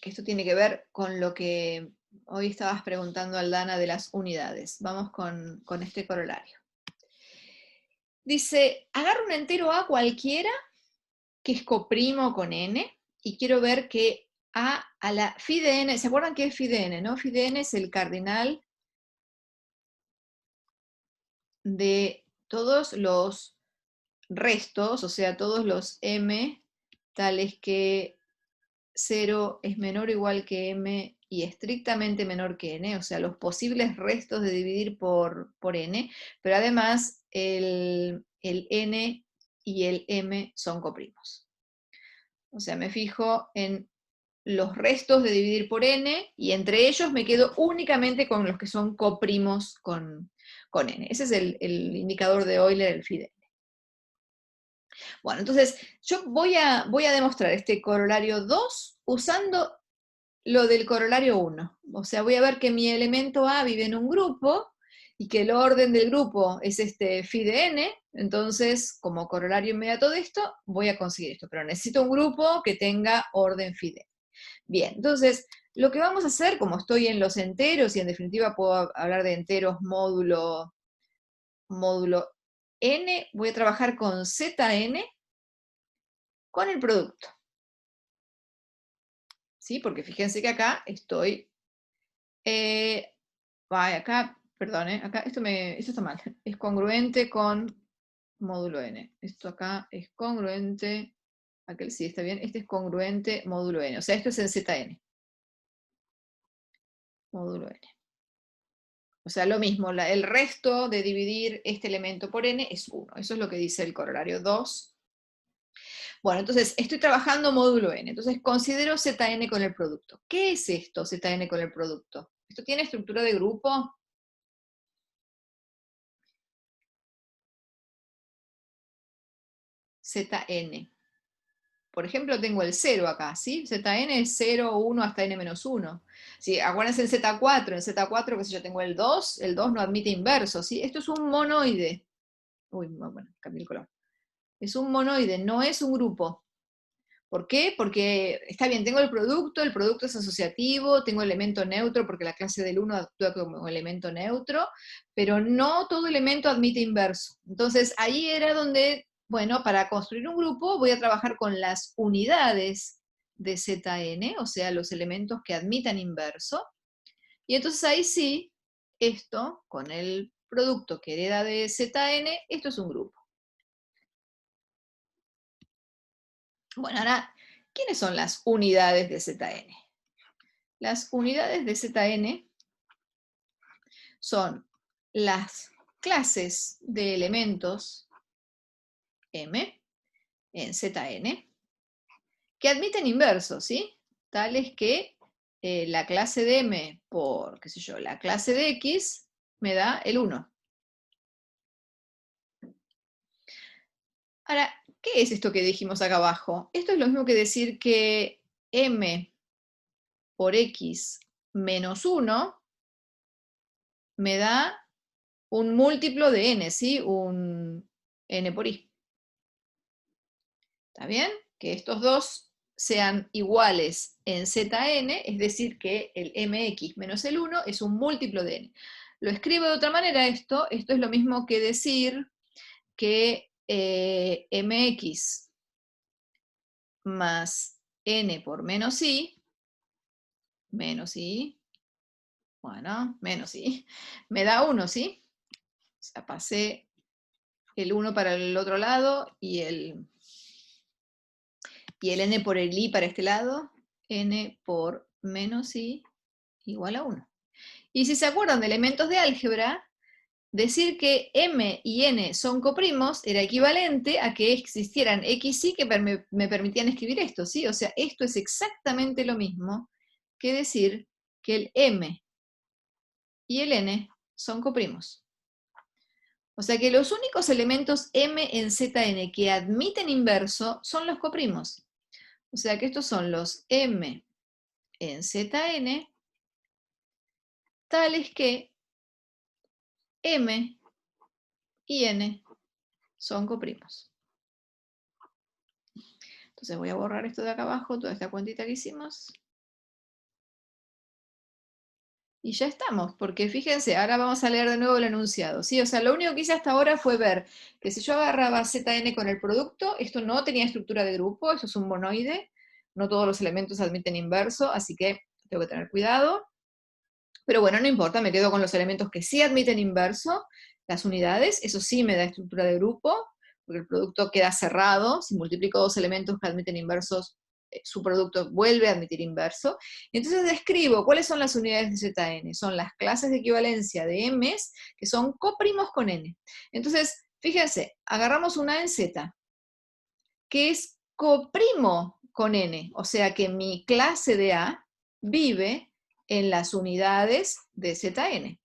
Que esto tiene que ver con lo que hoy estabas preguntando, Aldana, de las unidades. Vamos con este corolario. Dice, agarro un entero A cualquiera, que es coprimo con n, y quiero ver que A a la phi de n, ¿se acuerdan qué es phi de n, no? Phi de n es el cardinal de todos los restos, o sea, todos los m tales que 0 es menor o igual que m y estrictamente menor que n, o sea, los posibles restos de dividir por n, pero además el n y el m son coprimos. O sea, me fijo en los restos de dividir por n, y entre ellos me quedo únicamente con los que son coprimos con n. Ese es el indicador de Euler, el phi de n. Bueno, entonces yo voy a demostrar este corolario 2 usando lo del corolario 1. O sea, voy a ver que mi elemento A vive en un grupo, y que el orden del grupo es este phi de n, entonces, como corolario inmediato de esto, voy a conseguir esto, pero necesito un grupo que tenga orden phi de n. Bien, entonces, lo que vamos a hacer, como estoy en los enteros, y en definitiva puedo hablar de enteros módulo n, voy a trabajar con Zn con el producto. ¿Sí? Porque fíjense que acá estoy... acá, perdón, acá esto está mal. Es congruente con módulo n. Esto acá es congruente... Aquel sí está bien. Este es congruente módulo n. O sea, esto es en Zn. Módulo n. O sea, lo mismo, el resto de dividir este elemento por n es 1. Eso es lo que dice el corolario 2. Bueno, entonces estoy trabajando módulo n. Entonces considero Zn con el producto. ¿Qué es esto, Zn con el producto? ¿Esto tiene estructura de grupo? Zn. Por ejemplo, tengo el 0 acá, ¿sí? Zn es 0, 1 hasta n-1. ¿Sí? Acuérdense en Z4, qué sé yo, tengo el 2 no admite inverso, ¿sí? Esto es un monoide. Uy, bueno, cambié el color. Es un monoide, no es un grupo. ¿Por qué? Porque, está bien, tengo el producto es asociativo, tengo elemento neutro porque la clase del 1 actúa como elemento neutro, pero no todo elemento admite inverso. Entonces, ahí era donde, bueno, para construir un grupo voy a trabajar con las unidades de Zn, o sea, los elementos que admitan inverso, y entonces ahí sí, esto, con el producto que hereda de Zn, esto es un grupo. Bueno, ahora, ¿quiénes son las unidades de Zn? Las unidades de Zn son las clases de elementos M en Zn que admiten inversos, ¿sí? Tales que la clase de M por, qué sé yo, la clase de X me da el 1. Ahora, ¿qué es esto que dijimos acá abajo? Esto es lo mismo que decir que M por X menos 1 me da un múltiplo de n, ¿sí? Un n por i. ¿Está bien? Que estos dos sean iguales en Zn, es decir, que el mx menos el 1 es un múltiplo de n. Lo escribo de otra manera esto es lo mismo que decir que mx más n por menos i, bueno, menos i, me da 1, ¿sí? O sea, pasé el 1 para el otro lado y el n por el i para este lado, n por menos i igual a 1. Y si se acuerdan de elementos de álgebra, decir que m y n son coprimos era equivalente a que existieran x y que me permitían escribir esto, ¿sí? O sea, esto es exactamente lo mismo que decir que el m y el n son coprimos. O sea que los únicos elementos m en Zn que admiten inverso son los coprimos. O sea que estos son los m en Zn, tales que m y n son coprimos. Entonces voy a borrar esto de acá abajo, toda esta cuentita que hicimos. Y ya estamos, porque fíjense, ahora vamos a leer de nuevo el enunciado, ¿sí? O sea, lo único que hice hasta ahora fue ver que si yo agarraba Zn con el producto, esto no tenía estructura de grupo, esto es un monoide, no todos los elementos admiten inverso, así que tengo que tener cuidado. Pero bueno, no importa, me quedo con los elementos que sí admiten inverso, las unidades, eso sí me da estructura de grupo, porque el producto queda cerrado, si multiplico dos elementos que admiten inversos, su producto vuelve a admitir inverso. Entonces describo cuáles son las unidades de Zn, son las clases de equivalencia de M's que son coprimos con N. Entonces, fíjense, agarramos una en Z, que es coprimo con N, o sea que mi clase de A vive en las unidades de Zn.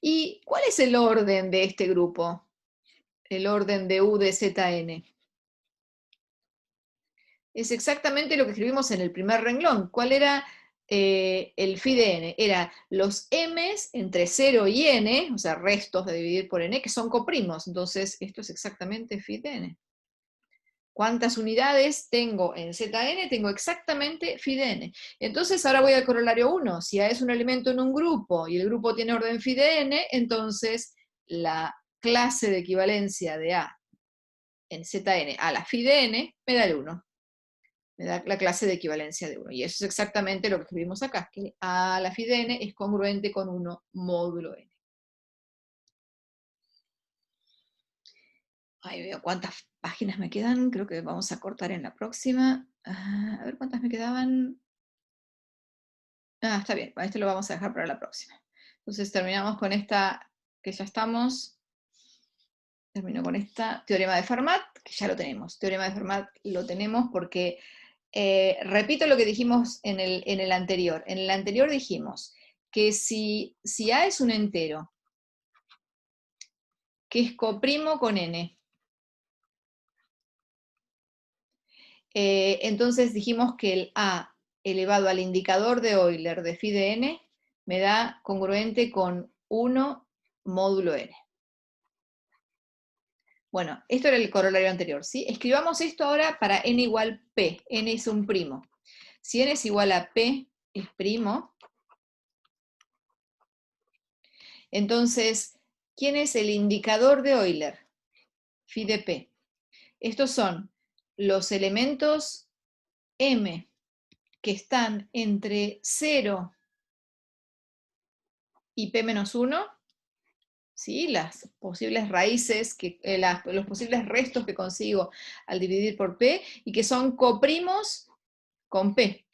¿Y cuál es el orden de este grupo? El orden de U de Zn. Es exactamente lo que escribimos en el primer renglón. ¿Cuál era el phi de n? Era los m's entre 0 y n, o sea, restos de dividir por n, que son coprimos. Entonces, esto es exactamente phi de n. ¿Cuántas unidades tengo en Zn? Tengo exactamente phi de n. Entonces, ahora voy al corolario 1. Si A es un elemento en un grupo y el grupo tiene orden phi de n, entonces la clase de equivalencia de A en Zn a la phi de n me da el 1. Me da la clase de equivalencia de 1. Y eso es exactamente lo que escribimos acá, que A a la phi de n es congruente con 1 módulo n. Ahí veo cuántas páginas me quedan, creo que vamos a cortar en la próxima. A ver cuántas me quedaban. Está bien, este lo vamos a dejar para la próxima. Entonces terminamos con esta, que ya estamos. Termino con esta teorema de Fermat, que ya lo tenemos. Teorema de Fermat lo tenemos porque, repito lo que dijimos en el anterior. En el anterior dijimos que si A es un entero, que es coprimo con n, entonces dijimos que el A elevado al indicador de Euler de phi de n me da congruente con 1 módulo n. Bueno, esto era el corolario anterior, ¿sí? Escribamos esto ahora para n igual p, n es un primo. Si n es igual a p es primo, entonces, ¿quién es el indicador de Euler? Phi de p. Estos son los elementos m que están entre 0 y p menos 1, ¿sí? Las posibles raíces, los posibles restos que consigo al dividir por p, y que son coprimos con p.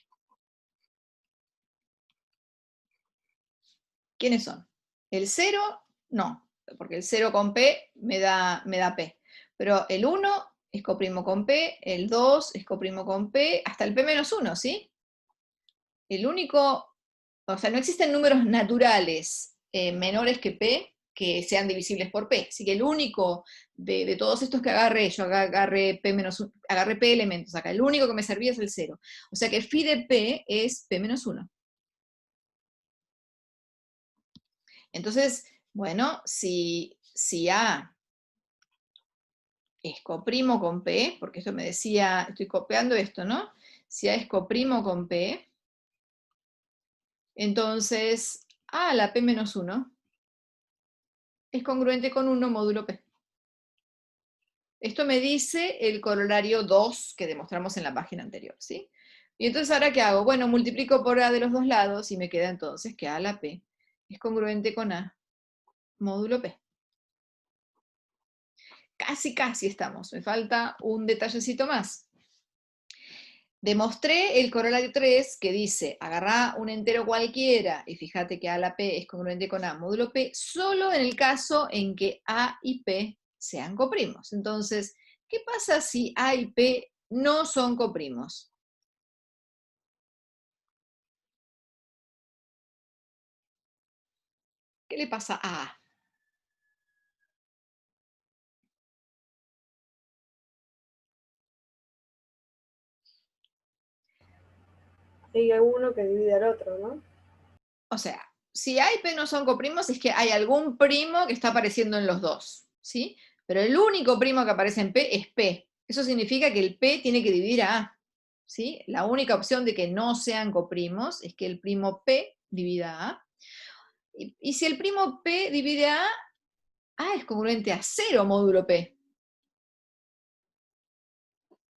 ¿Quiénes son? El 0, no, porque el 0 con p me da p. Pero el 1 es coprimo con p, el 2 es coprimo con p, hasta el p menos 1, ¿sí? El único, o sea, no existen números naturales menores que p que sean divisibles por p. Así que el único de todos estos que agarré, yo agarré p menos 1, agarré p elementos acá, el único que me servía es el 0. O sea que phi de p es p menos 1. Entonces, bueno, si A es coprimo con P, porque esto me decía, estoy copiando esto, ¿no? Si A es coprimo con P, entonces A a la P menos 1 es congruente con 1 módulo P. Esto me dice el corolario 2 que demostramos en la página anterior, ¿sí? Y entonces, ¿ahora qué hago? Bueno, multiplico por A de los dos lados y me queda entonces que A a la P es congruente con A módulo P. Casi estamos, me falta un detallecito más. Demostré el corolario 3 que dice, agarrá un entero cualquiera y fíjate que A a la P es congruente con A módulo P, solo en el caso en que A y P sean coprimos. Entonces, ¿qué pasa si A y P no son coprimos? ¿Qué le pasa a A? Hay uno que divide al otro, ¿no? O sea, si A y P no son coprimos es que hay algún primo que está apareciendo en los dos, ¿sí? Pero el único primo que aparece en P es P. Eso significa que el P tiene que dividir a A, ¿sí? La única opción de que no sean coprimos es que el primo P divida a A. Y si el primo P divide a A es congruente a 0 módulo P.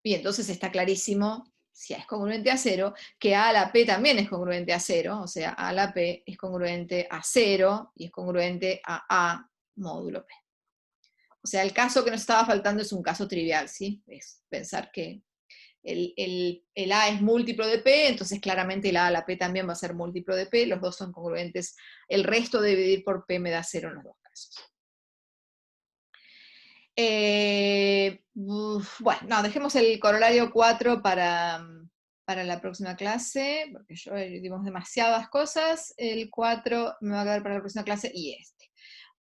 Y entonces está clarísimo, si A es congruente a 0, que A a la P también es congruente a 0, o sea, A a la P es congruente a 0 y es congruente a A módulo P. O sea, el caso que nos estaba faltando es un caso trivial, ¿sí? Es pensar que el A es múltiplo de P, entonces claramente el A a la P también va a ser múltiplo de P, los dos son congruentes, el resto de dividir por P me da 0 en los dos casos. Bueno, no, dejemos el corolario 4 para la próxima clase, porque yo dimos demasiadas cosas. El 4 me va a quedar para la próxima clase y este.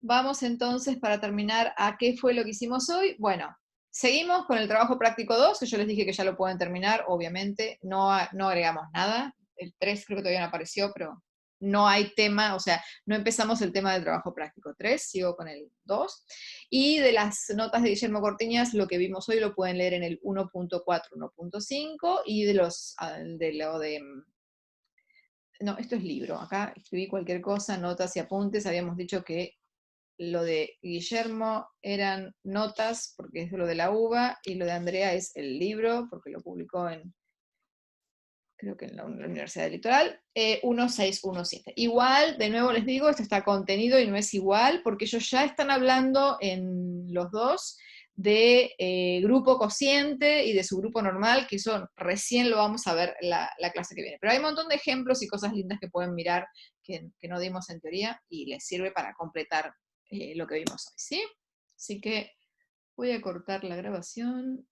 Vamos entonces, para terminar, a qué fue lo que hicimos hoy. Bueno, seguimos con el trabajo práctico 2, que yo les dije que ya lo pueden terminar, obviamente, no agregamos nada. El 3 creo que todavía no apareció, pero no hay tema, o sea, no empezamos el tema del trabajo práctico 3, sigo con el 2. Y de las notas de Guillermo Cortiñas, lo que vimos hoy lo pueden leer en el 1.4, 1.5, y de lo de... No, esto es libro, acá escribí cualquier cosa, notas y apuntes, habíamos dicho que lo de Guillermo eran notas, porque es lo de la uva, y lo de Andrea es el libro, porque lo publicó creo que en la Universidad del Litoral, 1617. Igual, de nuevo les digo, esto está contenido y no es igual, porque ellos ya están hablando en los dos de grupo cociente y de su grupo normal, que eso recién lo vamos a ver la clase que viene. Pero hay un montón de ejemplos y cosas lindas que pueden mirar que no dimos en teoría y les sirve para completar lo que vimos hoy, ¿sí? Así que voy a cortar la grabación.